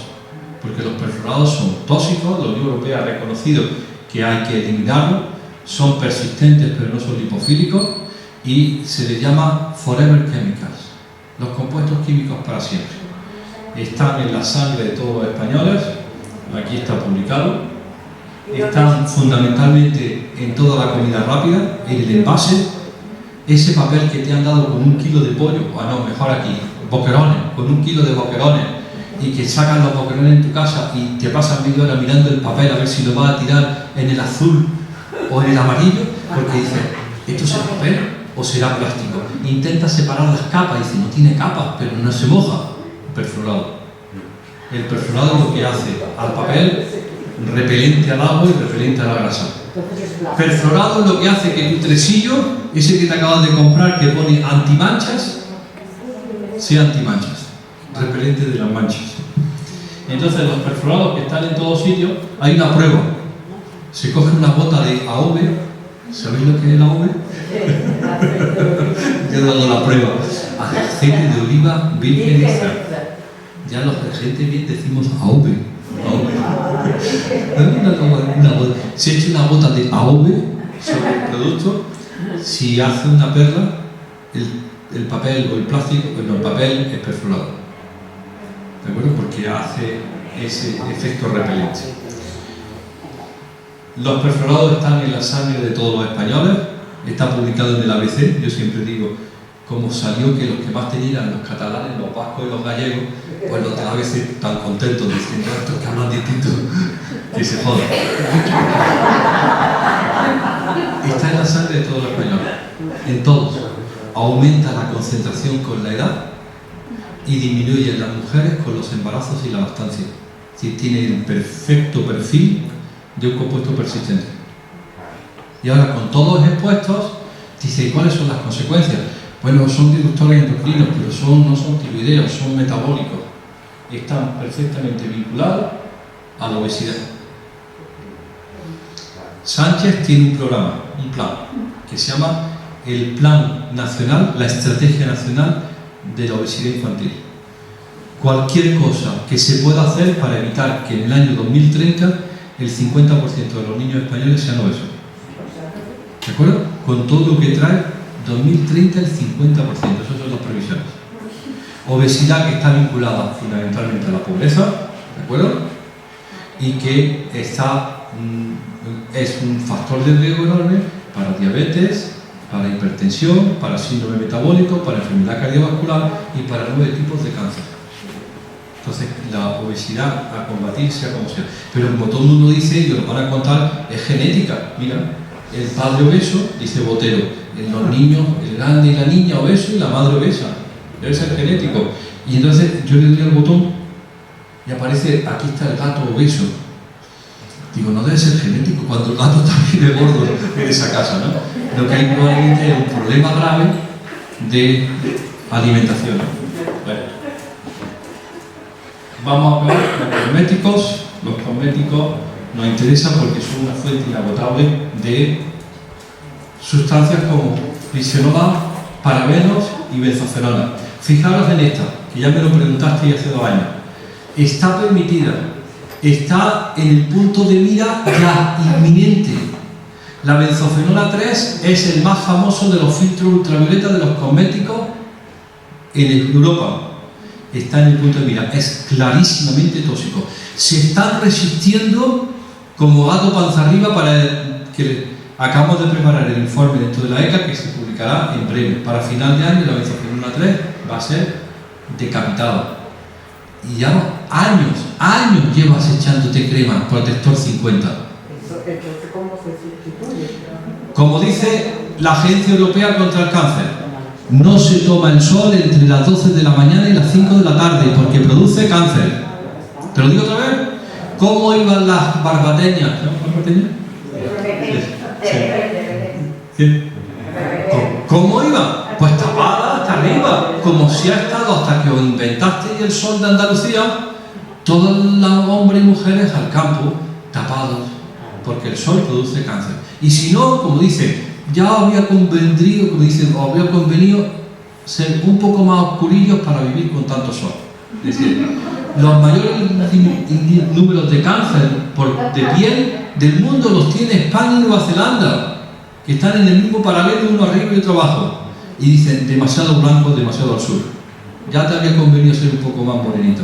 porque los perforados son tóxicos. La Unión Europea ha reconocido que hay que eliminarlos, son persistentes pero no son lipofílicos y se les llama forever chemicals, los compuestos químicos para siempre. Están en la sangre de todos los españoles, aquí está publicado, están fundamentalmente en toda la comida rápida, en el envase, ese papel que te han dado con 1 kilo de pollo, no, mejor aquí, boquerones, con 1 kilo de boquerones, y que sacan los boquerones en tu casa y te pasan media hora mirando el papel a ver si lo vas a tirar en el azul o en el amarillo, porque dices, ¿esto será papel o será plástico? Intenta separar las capas y dice, no tiene capas, pero no se moja. Perforado. El perforado es lo que hace al papel repelente al agua y repelente a la grasa. Perforado es lo que hace que tu tresillo, ese que te acabas de comprar que pone antimanchas, sea antimanchas, repelente de las manchas. Entonces los perforados que están en todos sitios, hay una prueba. Se coge una gota de AOV, ¿sabéis lo que es el AOV? Yo he dado la prueba. Aceite de oliva virgen extra. Ya los de gente bien decimos AOV. Se echa una gota de AOV sobre el producto. Si hace una perla, el papel o el plástico, bueno, el papel es perforado. ¿De acuerdo? Porque hace ese efecto repelente. Los perforados están en la sangre de todos los españoles. Está publicado en el ABC. Yo siempre digo, como salió que los que más tenían eran los catalanes, los vascos y los gallegos, pues los de la ABC están contentos diciendo estos que hablan distinto, que se jodan. Está en la sangre de todos los españoles, en todos. Aumenta la concentración con la edad y disminuye en las mujeres con los embarazos y la lactancia. Si tiene el perfecto perfil de un compuesto persistente. Y ahora con todos expuestos, dice, ¿cuáles son las consecuencias? Bueno, son disruptores endocrinos, pero no son tiroideos, son metabólicos. Están perfectamente vinculados a la obesidad. Sánchez tiene un programa, un plan, que se llama el Plan Nacional, la Estrategia Nacional de la Obesidad Infantil. Cualquier cosa que se pueda hacer para evitar que en el año 2030 el 50% de los niños españoles sean obesos. ¿De acuerdo? Con todo lo que trae 2030 el 50%, esas son las previsiones. Obesidad que está vinculada fundamentalmente a la pobreza, ¿de acuerdo? Y que es un factor de riesgo enorme para diabetes, para hipertensión, para síndrome metabólico, para enfermedad cardiovascular y para 9 tipos de cáncer. Entonces, la obesidad a combatir sea como sea. Pero como todo el mundo dice, y os lo van a contar, es genética. Mira, el padre obeso, dice Botero, en los niños, el grande y la niña obeso y la madre obesa. Debe ser genético. Y entonces yo le doy al botón y aparece, aquí está el gato obeso. Digo, no debe ser genético cuando el gato también es gordo en esa casa, ¿no? Lo que hay probablemente es un problema grave de alimentación. Bueno. Vamos a ver los cosméticos. Los cosméticos nos interesan porque son una fuente inagotable de sustancias como bisfenol, parabenos y benzoferona. Fijaros en esta, que ya me lo preguntasteis hace 2 años. Está permitida, está en el punto de mira ya inminente. La benzofenola 3 es el más famoso de los filtros ultravioleta de los cosméticos en Europa. está en el punto de mira, es clarísimamente tóxico. Se están resistiendo como gato panza arriba para que acabamos de preparar el informe dentro de la ECA que se publicará en breve. Para final de año la benzofenona 3 va a ser decapitada. Y ya años llevas echándote crema protector 50. Entonces, ¿cómo se sustituye? Como dice la Agencia Europea contra el Cáncer, no se toma el sol entre las 12 de la mañana y las 5 de la tarde porque produce cáncer. ¿Te lo digo otra vez? ¿Cómo iban las barbateñas? ¿No? ¿Barbateñas? Sí. ¿Cómo iban? Pues tapadas hasta arriba, como si ha estado hasta que os inventasteis el sol de Andalucía, todos los hombres y mujeres al campo tapados, porque el sol produce cáncer. Y si no, como dice, ya había convenido, había convenido ser un poco más oscurillos para vivir con tanto sol. Es decir, los mayores números de cáncer de piel del mundo los tiene España y Nueva Zelanda, que están en el mismo paralelo, uno arriba y otro abajo. Y dicen, demasiado blanco, demasiado al sur. Ya te había convenido ser un poco más morenito.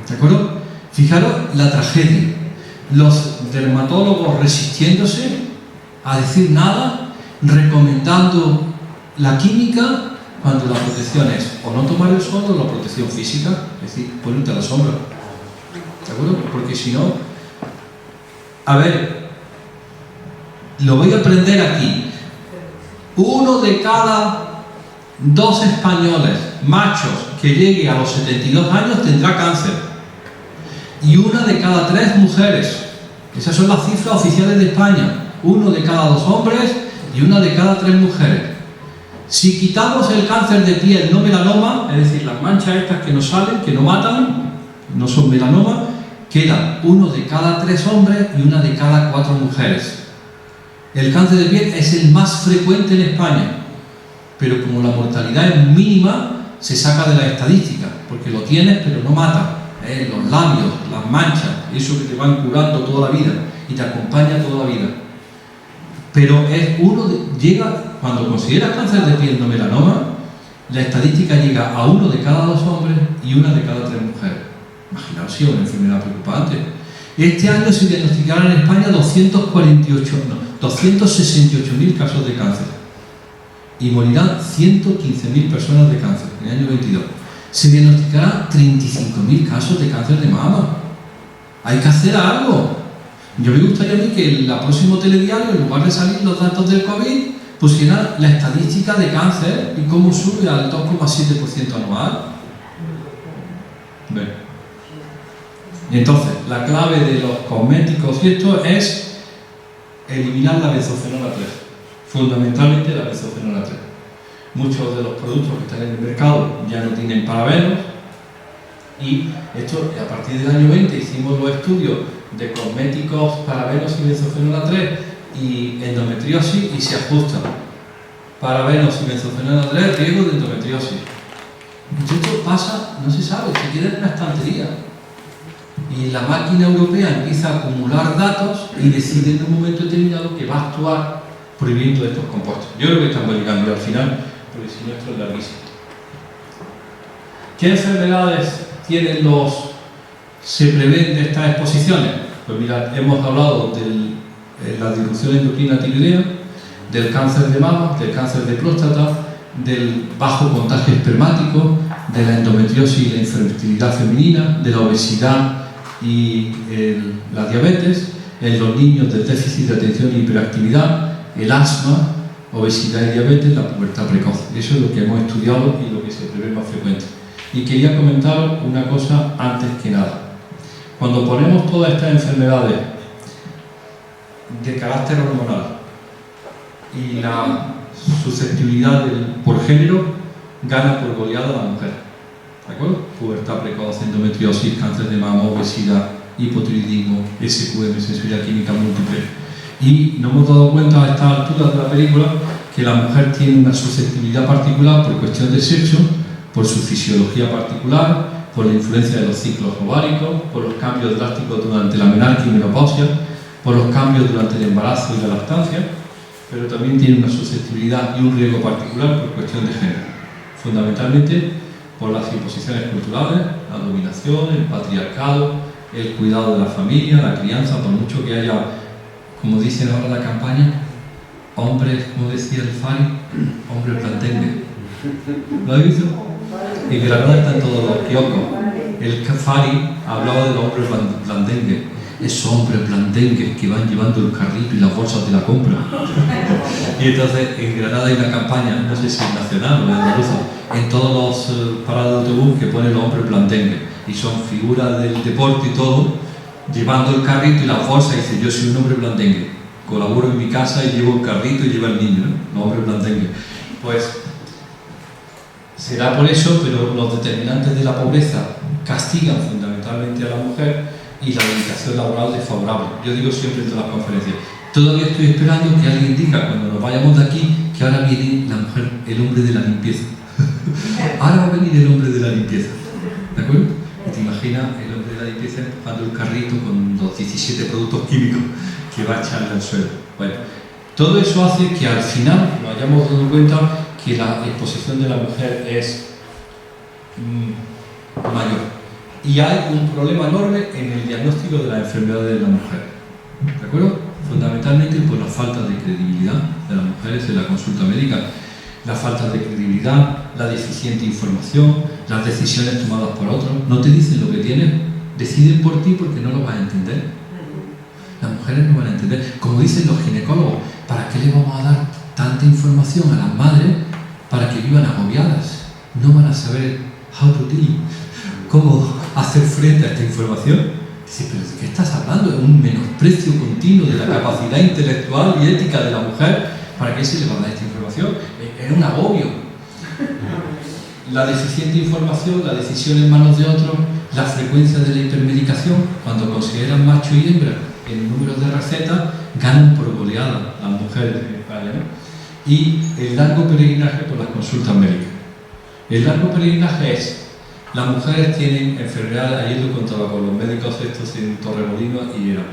¿De acuerdo? Fijaros la tragedia. Los dermatólogos resistiéndose a decir nada, recomendando la química, cuando la protección es o no tomar el sol o la protección física, es decir, ponerte a la sombra. ¿De acuerdo? Porque si no, a ver, lo voy a aprender aquí. 1 de cada 2 españoles machos que llegue a los 72 años tendrá cáncer. Y 1 de cada 3 mujeres. Esas son las cifras oficiales de España. 1 de cada 2 hombres y 1 de cada 3 mujeres. Si quitamos el cáncer de piel no melanoma, es decir, las manchas estas que no salen, que no matan, no son melanoma, queda 1 de cada 3 hombres y 1 de cada 4 mujeres. El cáncer de piel es el más frecuente en España, pero como la mortalidad es mínima, se saca de la estadística, porque lo tienes pero no mata. Los labios, las manchas, eso que te van curando toda la vida y te acompaña toda la vida. Pero es llega, cuando consideras cáncer de piel no melanoma, la estadística llega a 1 de cada 2 hombres y 1 de cada 3 mujeres. Imaginaos si es una enfermedad preocupante. Este año se diagnosticarán en España 268.000 casos de cáncer y morirán 115.000 personas de cáncer en el año 22. Se diagnosticarán 35.000 casos de cáncer de mama. Hay que hacer algo. Yo me gustaría a mí que en el próximo telediario, en lugar de salir los datos del COVID, pusiera la estadística de cáncer y cómo sube al 2,7% anual. Bueno. Entonces, la clave de los cosméticos y esto es eliminar la benzofenona 3, fundamentalmente la benzofenona 3. Muchos de los productos que están en el mercado ya no tienen parabenos y esto, a partir del año 20 hicimos los estudios de cosméticos, parabenos y benzofenona 3 y endometriosis y se ajustan. Parabenos y benzofenona 3, riesgo de endometriosis. Esto pasa, no se sabe, se queda en una estantería. Y la máquina europea empieza a acumular datos y decide en un momento determinado que va a actuar prohibiendo estos compuestos. Yo creo que estamos llegando al final, porque si no esto es larguísimo. ¿Qué enfermedades se prevén de estas exposiciones? Pues mirad, hemos hablado de la disrupción endocrina tiroidea, del cáncer de mama, del cáncer de próstata, del bajo contagio espermático, de la endometriosis y la infertilidad femenina, de la obesidad y la diabetes, en los niños del déficit de atención e hiperactividad, el asma, obesidad y diabetes, la pubertad precoz. Eso es lo que hemos estudiado y lo que se prevé más frecuente. Y quería comentar una cosa antes que nada. Cuando ponemos todas estas enfermedades de carácter hormonal y la susceptibilidad por género, gana por goleada la mujer. ¿De acuerdo? Pubertad precoz, endometriosis, cáncer de mama, obesidad, hipotiroidismo, SQM, sensibilidad química múltiple. Y nos hemos dado cuenta a estas alturas de la película que la mujer tiene una susceptibilidad particular por cuestión de sexo, por su fisiología particular, por la influencia de los ciclos ováricos, por los cambios drásticos durante la menarquia y menopausia, por los cambios durante el embarazo y la lactancia, pero también tiene una susceptibilidad y un riesgo particular por cuestión de género. Fundamentalmente por las imposiciones culturales, la dominación, el patriarcado, el cuidado de la familia, la crianza, por mucho que haya, como dicen ahora la campaña, hombres, como decía el Fari, hombres blandengues. ¿Lo habéis visto? En Granada están todos los kioscos. El Fari hablaba de los hombres blandengues, esos hombres blandengues que van llevando el carrito y las bolsas de la compra. Y entonces en Granada hay una campaña, no sé si es nacional o es andaluza, en todos los paradas de autobús que ponen los hombres blandengues. Y son figuras del deporte y todo, llevando el carrito y las bolsas, y dice, yo soy un hombre blandengue, colaboro en mi casa y llevo el carrito y llevo el niño, ¿no? Los hombres blandengues. Pues será por eso, pero los determinantes de la pobreza castigan fundamentalmente a la mujer y la dedicación laboral desfavorable. Yo digo siempre en todas las conferencias, todavía estoy esperando que alguien diga, cuando nos vayamos de aquí, que ahora viene la mujer, el hombre de la limpieza. Ahora va a venir el hombre de la limpieza, ¿de acuerdo? Y te imaginas el hombre de la limpieza empujando el carrito con los 17 productos químicos que va a echarle al suelo. Bueno, todo eso hace que al final nos hayamos dado cuenta que la exposición de la mujer es mayor. Y hay un problema enorme en el diagnóstico de las enfermedades de la mujer. ¿De acuerdo? Fundamentalmente por la falta de credibilidad de las mujeres en la consulta médica. La falta de credibilidad, la deficiente información, las decisiones tomadas por otros. No te dicen lo que tienes, deciden por ti porque no lo vas a entender. Las mujeres no van a entender. Como dicen los ginecólogos, ¿para qué le vamos a dar tanta información a las madres para que vivan agobiadas? No van a saber how to deal, cómo hacer frente a esta información. Dice, pero ¿de qué estás hablando? Es un menosprecio continuo de la capacidad intelectual y ética de la mujer. ¿Para qué se le va a dar esta información? Es un agobio. La deficiente información, la decisión en manos de otros, la frecuencia de la hipermedicación, cuando consideran macho y hembra en números de recetas, ganan por goleada las mujeres en España, ¿no? Y el largo peregrinaje por las consultas médicas. El largo peregrinaje es, las mujeres tienen enfermedades, ayer lo contaba con los médicos estos en Torremolinos, y eran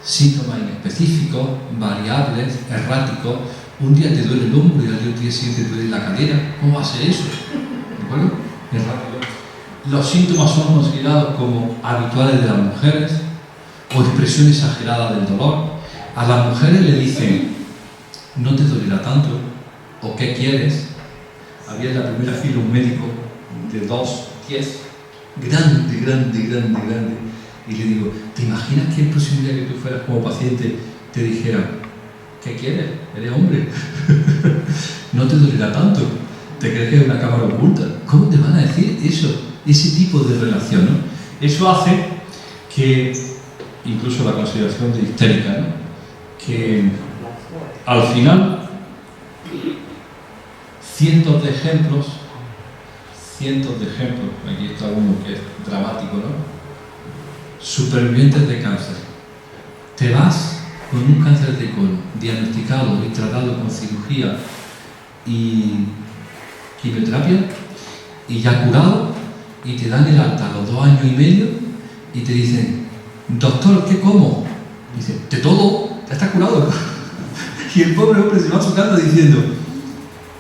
síntomas inespecíficos, variables, erráticos. Un día te duele el hombro y al día siguiente te duele la cadera. ¿Cómo va a ser eso? ¿De acuerdo? Errático. Los síntomas son considerados como habituales de las mujeres o expresión exagerada del dolor. A las mujeres le dicen, no te dolerá tanto, o ¿qué quieres? Había en la primera fila un médico de 2 pies, grande, y le digo, ¿te imaginas que el próximo día que tú fueras como paciente te dijera, ¿qué quieres? Eres hombre, no te dolerá tanto, te crees que es una cámara oculta? ¿Cómo te van a decir eso? Ese tipo de relación, ¿no? Eso hace que, incluso la consideración de histérica, ¿no? Que al final cientos de ejemplos, aquí está uno que es dramático, ¿no? Supervivientes de cáncer. Te vas con un cáncer de colon diagnosticado y tratado con cirugía y quimioterapia y ya curado, y te dan el alta a los 2 años y medio y te dicen, doctor, ¿qué como? Y dice, de todo, ya está curado. Y el pobre hombre se va a su casa diciendo,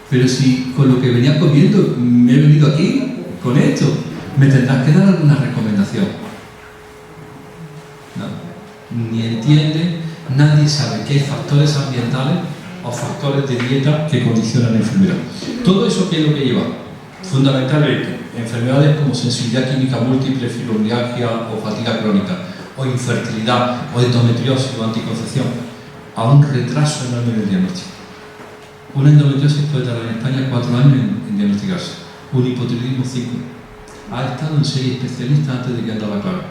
pero si con lo que venía comiendo me he venido aquí, con esto, me tendrás que dar alguna recomendación. No, ni entiende, nadie sabe que hay factores ambientales o factores de dieta que condicionan la enfermedad. Todo eso, ¿qué es lo que lleva? Fundamentalmente, enfermedades como sensibilidad química múltiple, fibromialgia o fatiga crónica, o infertilidad, o endometriosis o anticoncepción, a un retraso enorme del diagnóstico. Una endometriosis puede tardar en España 4 años en diagnosticarse, un hipotiroidismo 5. Ha estado en 6 especialistas antes de que andara claro.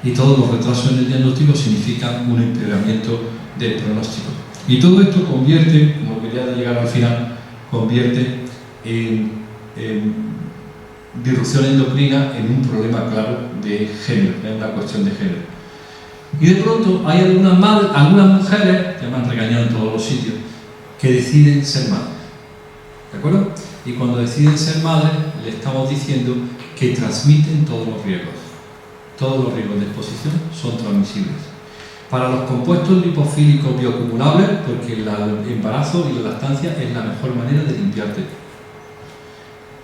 Y todos los retrasos en el diagnóstico significan un empeoramiento del pronóstico. Y todo esto convierte, como quería llegar al final, convierte en disrupción endocrina en un problema claro de género, es una cuestión de género. Y de pronto hay algunas mujeres, que me han regañado en todos los sitios, que deciden ser madres. ¿De acuerdo? Y cuando deciden ser madres, le estamos diciendo que transmiten todos los riesgos. Todos los riesgos de exposición son transmisibles. Para los compuestos lipofílicos bioacumulables, porque el embarazo y la lactancia es la mejor manera de limpiarte.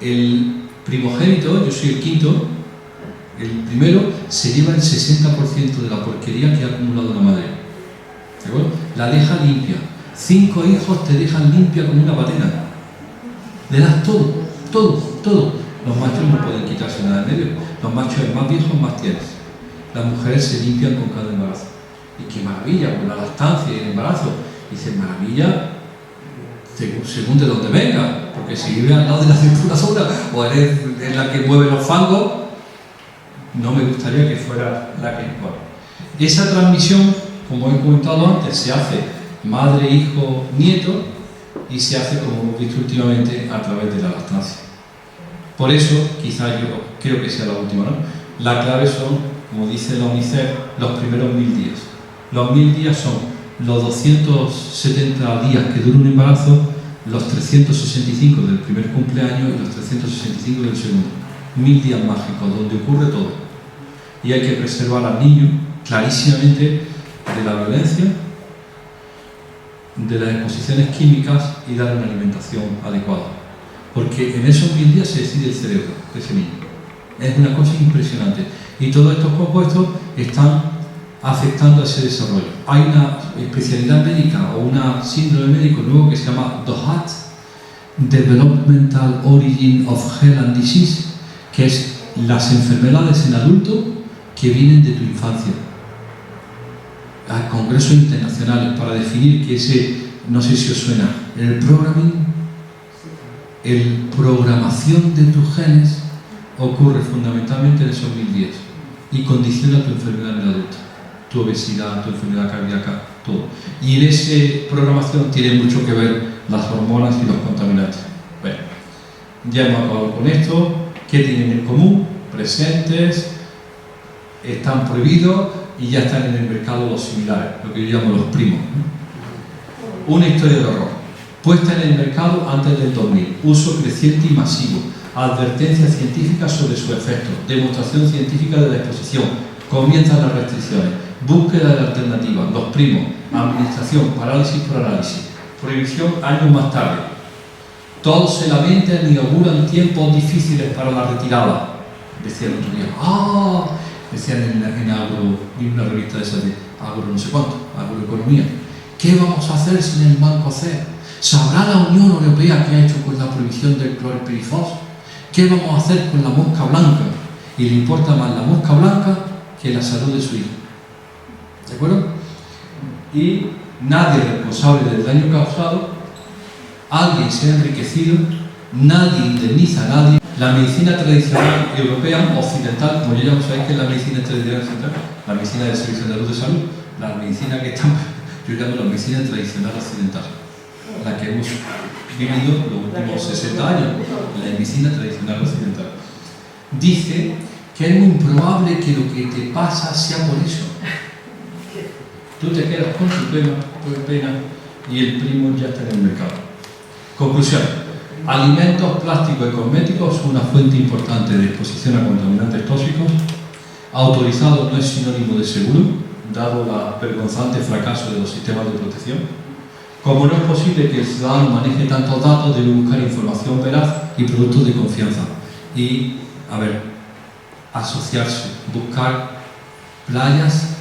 El primogénito, yo soy el quinto, el primero se lleva el 60% de la porquería que ha acumulado la madre. ¿De acuerdo? La deja limpia. 5 hijos te dejan limpia como una patena. Le das todo, todo, todo. Los machos no pueden quitarse nada en medio. Los machos, más viejos, más tienes. Las mujeres se limpian con cada embarazo. Y qué maravilla, con la lactancia y el embarazo. Dices, maravilla, según de donde venga. Porque si vives al lado de la depuradora o eres la que mueve los fangos, no me gustaría que fuera la que... Bueno, esa transmisión, como he comentado antes, se hace madre, hijo, nieto y se hace, como hemos visto últimamente, a través de la lactancia. Por eso, quizás yo creo que sea la última, ¿no? La clave son, como dice la UNICEF, los primeros 1000 días. Los 1000 días son los 270 días que dura un embarazo, los 365 del primer cumpleaños y los 365 del segundo. 1000 días mágicos, donde ocurre todo. Y hay que preservar al niño clarísimamente de la violencia, de las exposiciones químicas y dar una alimentación adecuada. Porque en esos 1000 días se decide el cerebro de ese niño. Es una cosa impresionante. Y todos estos compuestos están afectando a ese desarrollo. Hay una especialidad médica o una síndrome médico nuevo que se llama DOHAT, Developmental Origin of Health and Disease, que es las enfermedades en adultos que vienen de tu infancia. A congresos internacionales para definir que ese, no sé si os suena, el programming, programación de tus genes ocurre fundamentalmente en esos 1000 días y condiciona tu enfermedad en el adulto, tu obesidad, tu enfermedad cardíaca, todo. Y en esa programación tiene mucho que ver las hormonas y los contaminantes. Bueno, ya hemos acabado con esto. ¿Qué tienen en común? Presentes, están prohibidos y ya están en el mercado los similares, lo que yo llamo los primos. Una historia de horror. Puesta en el mercado antes del 2000. Uso creciente y masivo. Advertencia científica sobre su efecto. Demostración científica de la exposición. Comienzan las restricciones. Búsqueda de alternativas. Los primos. Administración. Parálisis por análisis. Prohibición años más tarde. Todos se lamentan y auguran tiempos difíciles para la retirada. Decían el otro día, decían en Agro, en una revista de esas de Agro no sé cuánto, Agroeconomía. ¿Qué vamos a hacer sin el Banco C? ¿Sabrá la Unión Europea qué ha hecho con la prohibición del clorpirifos? ¿Qué vamos a hacer con la mosca blanca? Y le importa más la mosca blanca que la salud de su hijo. ¿De acuerdo? Y nadie es responsable del daño causado, alguien se ha enriquecido, nadie indemniza a nadie. La medicina tradicional europea, occidental, como ya sabéis que es la medicina tradicional occidental, la medicina del Servicio Andaluz de Salud, la medicina que estamos, yo llamo la medicina tradicional occidental, la que hemos vivido los últimos 60 años, la medicina tradicional occidental, dice que es muy improbable que lo que te pasa sea por eso. Tú te quedas con tu pena y el primo ya está en el mercado. Conclusión. Alimentos, plásticos y cosméticos son una fuente importante de exposición a contaminantes tóxicos. Autorizado no es sinónimo de seguro, dado el vergonzante fracaso de los sistemas de protección. Como no es posible que el ciudadano maneje tantos datos, debe buscar información veraz y productos de confianza. Y, asociarse, buscar playas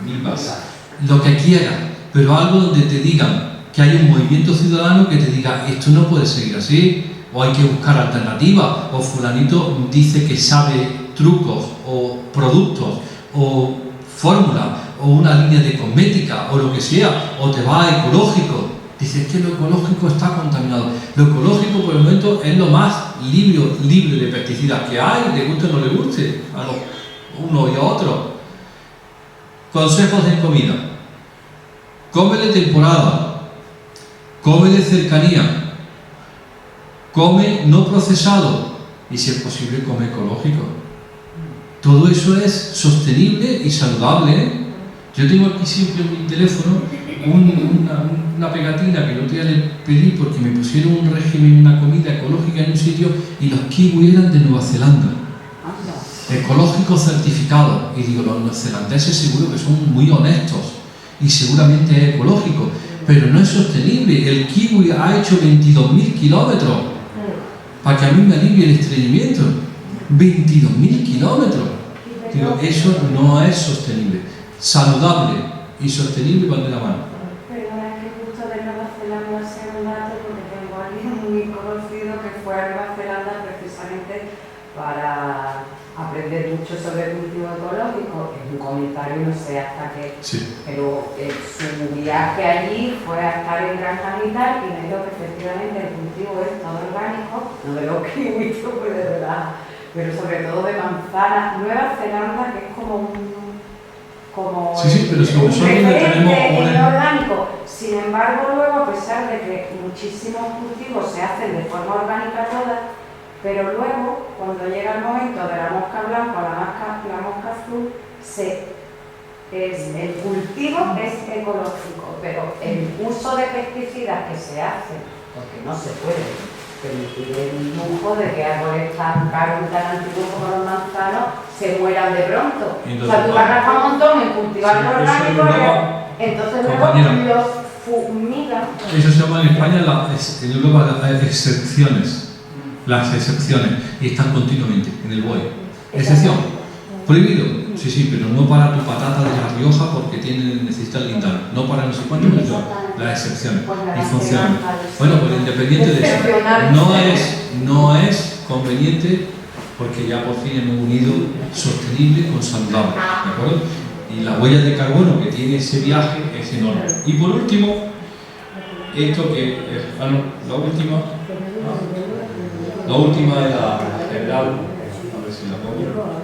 vivas, lo que quiera, pero algo donde te digan que hay un movimiento ciudadano que te diga esto no puede seguir así, o hay que buscar alternativas, o fulanito dice que sabe trucos o productos o fórmulas o una línea de cosmética o lo que sea, o te va a ecológico. Dices que lo ecológico está contaminado. Lo ecológico por el momento es lo más libre de pesticidas que hay, le guste o no le guste a los uno y a otro. Consejos de comida. Come de temporada. Come de cercanía, come no procesado y, si es posible, come ecológico. Todo eso es sostenible y saludable. Yo tengo aquí siempre en mi teléfono una pegatina que el otro día le pedí porque me pusieron un régimen, una comida ecológica en un sitio y los kiwis eran de Nueva Zelanda. Ecológico certificado. Y digo, los neozelandeses seguro que son muy honestos y seguramente es ecológico. Pero no es sostenible. El kiwi ha hecho 22.000 kilómetros para que a mí me alivie el estreñimiento. 22.000 kilómetros. Digo, eso no es sostenible. Saludable y sostenible van de la mano. Perdona, es que justo de Nueva Zelanda sé un dato porque tengo a alguien muy conocido que fue a Nueva Zelanda precisamente para aprender mucho sobre el cultivo ecológico. Es un comentario, no sé hasta qué, Sí. pero su viaje allí fue a estar en granjas y tal, y me dijo que efectivamente el cultivo es todo orgánico, no de los kiwis, pues de verdad, pero sobre todo de manzanas. Nueva Zelanda, que es como un Sí, pero si un nosotros referente tenemos en una... orgánico. Sin embargo, luego, a pesar de que muchísimos cultivos se hacen de forma orgánica todas, pero luego, cuando llega el momento de la mosca blanca o la mosca azul, el cultivo es ecológico, pero el uso de pesticidas que se hace, porque no se puede permitir el lujo de que árboles tan caros y tan antiguos como los manzanos se mueran de pronto. Entonces, o sea, tú vas a gastar un montón en cultivar sí, lo eso orgánico, engloba, entonces compañera, luego los fumigan. eso se llama en España en Europa las excepciones. Las excepciones. Y están continuamente en el BOE. Excepción. Prohibido. Sí, pero no para tu patata de La Rioja porque necesita el lindano. No para no sé cuánto, pero las excepciones. Y funcionan. Bueno, pues independiente de eso, no es conveniente porque ya por fin hemos unido sostenible con saludable. ¿De acuerdo? Y la huella de carbono que tiene ese viaje es enorme. Y por último, esto que la última de la general, a ver si la pongo.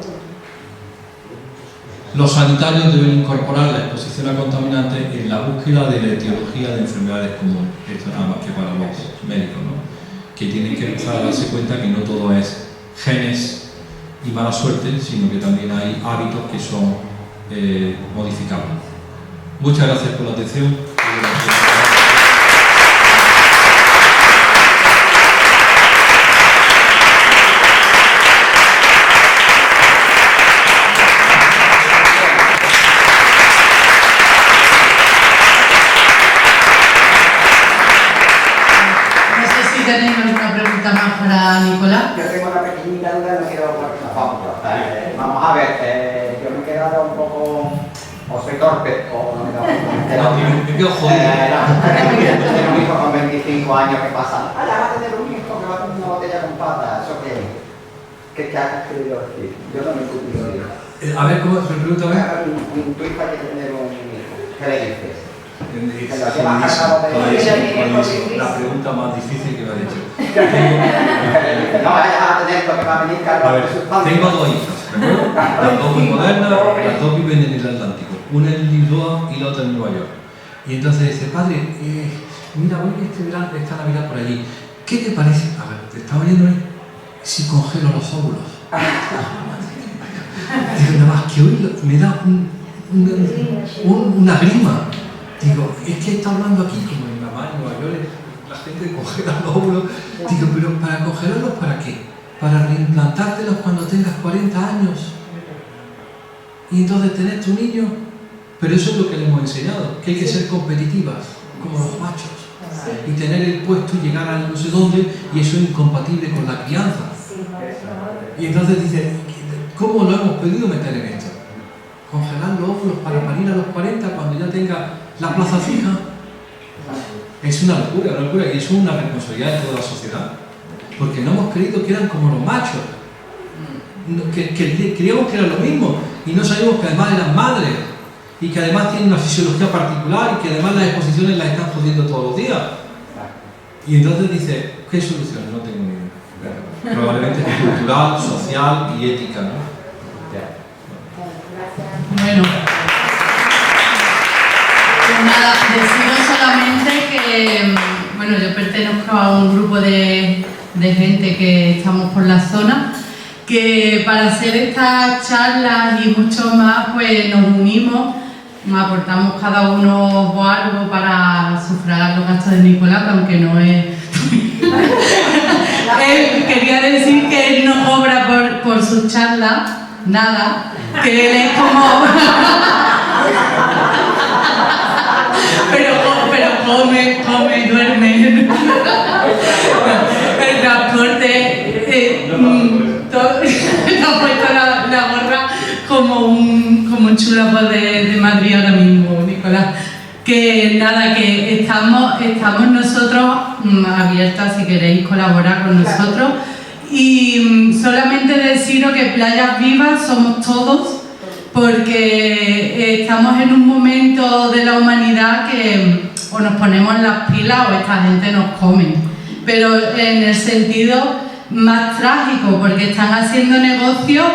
Los sanitarios deben incorporar la exposición a contaminantes en la búsqueda de la etiología de enfermedades comunes. Esto nada más que para los médicos, ¿no? Que tienen que empezar a darse cuenta que no todo es genes y mala suerte, sino que también hay hábitos que son modificables. Muchas gracias por la atención. ¿Tenéis alguna pregunta más para Nicolás? Yo tengo una pequeñita duda, no quiero vamos a ver, yo me he quedado un poco, o soy torpe, o no me he quedado Me quedo jodido. tengo un hijo con 25 años que pasa, va a tener un hijo que va a tener una botella con pata, ¿eso qué has querido decir? Yo no me he entendido. A ver, ¿cómo se pregunta? Tu hija quiere tener un hijo, ¿qué le dices? La pregunta más difícil que me ha dicho. No vayas a tener lo que va a venir cargado de sustancias. Tengo dos hijas, ¿recuerdo? Las dos muy modernas, las dos viven en el Atlántico. Una en Lisboa y la otra en Nueva York. Y entonces dice, padre, mira, voy esta Navidad por allí. ¿Qué te parece? A ver, te estaba oyendo si congelo los óvulos. Digo, nada más que hoy me da una grima. Digo, es que está hablando aquí, como en Mamá, en Nueva York, la gente congela los óvulos. Digo, pero ¿para congelarlos para qué? Para reimplantártelos cuando tengas 40 años. Y entonces tener tu niño. Pero eso es lo que le hemos enseñado, que hay que ser competitivas, como los machos. Y tener el puesto y llegar a no sé dónde, y eso es incompatible con la crianza. Y entonces dice, ¿cómo lo hemos podido meter en esto? Congelar los óvulos para parir a los 40 cuando ya tenga la plaza fija. Es una locura, y eso es una responsabilidad de toda la sociedad. Porque no hemos creído que eran como los machos, que creíamos que eran lo mismo, y no sabíamos que además eran madres, y que además tienen una fisiología particular, y que además las exposiciones las están jodiendo todos los días. Y entonces dice, ¿qué solución? No tengo ni idea. Probablemente es cultural, social y ética, ¿no? Bueno, pues nada, deciros solamente que, bueno, yo pertenezco a un grupo de gente que estamos por la zona, que para hacer estas charlas y mucho más, pues nos unimos, aportamos cada uno algo para sufragar los gastos de Nicolás, que aunque no es... Él quería decir que él no cobra por sus charlas, nada, que él es como... pero come, duerme. Pero el transporte, nos ha puesto la gorra como un chulapo de Madrid ahora mismo, Nicolás. Que nada, que estamos nosotros abiertas si queréis colaborar con nosotros. Y solamente deciros que Playas Vivas somos todos, porque estamos en un momento de la humanidad que o nos ponemos las pilas o esta gente nos come. Pero en el sentido más trágico, porque están haciendo negocios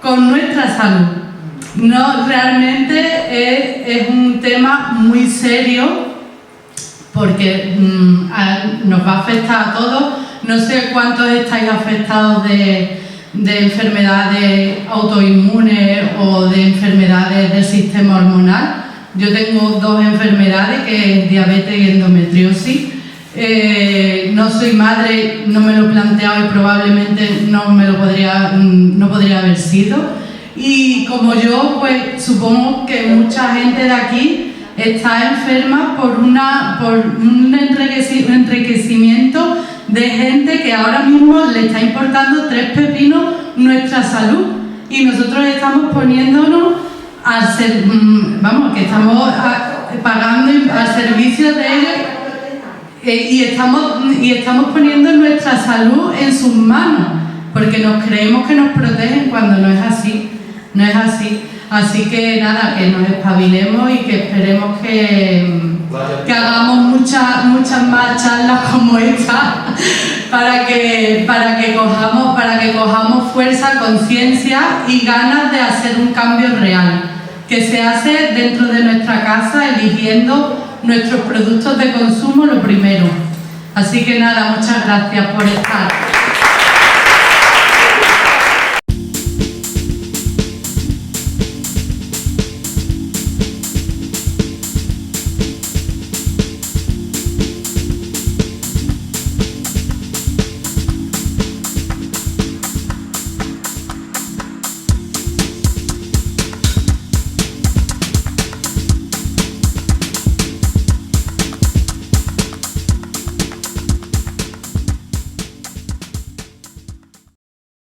con nuestra salud. No, realmente es un tema muy serio, porque nos va a afectar a todos. No sé cuántos estáis afectados de enfermedades autoinmunes o de enfermedades del sistema hormonal. Yo tengo 2 enfermedades, que es diabetes y endometriosis. No soy madre, no me lo he planteado y probablemente no podría haber sido. Y como yo, pues supongo que mucha gente de aquí está enferma por un enriquecimiento de gente que ahora mismo le está importando 3 pepinos nuestra salud, y nosotros estamos poniéndonos que estamos pagando al servicio de ellos, y estamos poniendo nuestra salud en sus manos, porque nos creemos que nos protegen cuando no es así. No es así. Así que nada, que nos espabilemos y que esperemos que hagamos muchas más charlas como esta para que cojamos fuerza, conciencia y ganas de hacer un cambio real, que se hace dentro de nuestra casa, eligiendo nuestros productos de consumo lo primero. Así que nada, muchas gracias por estar.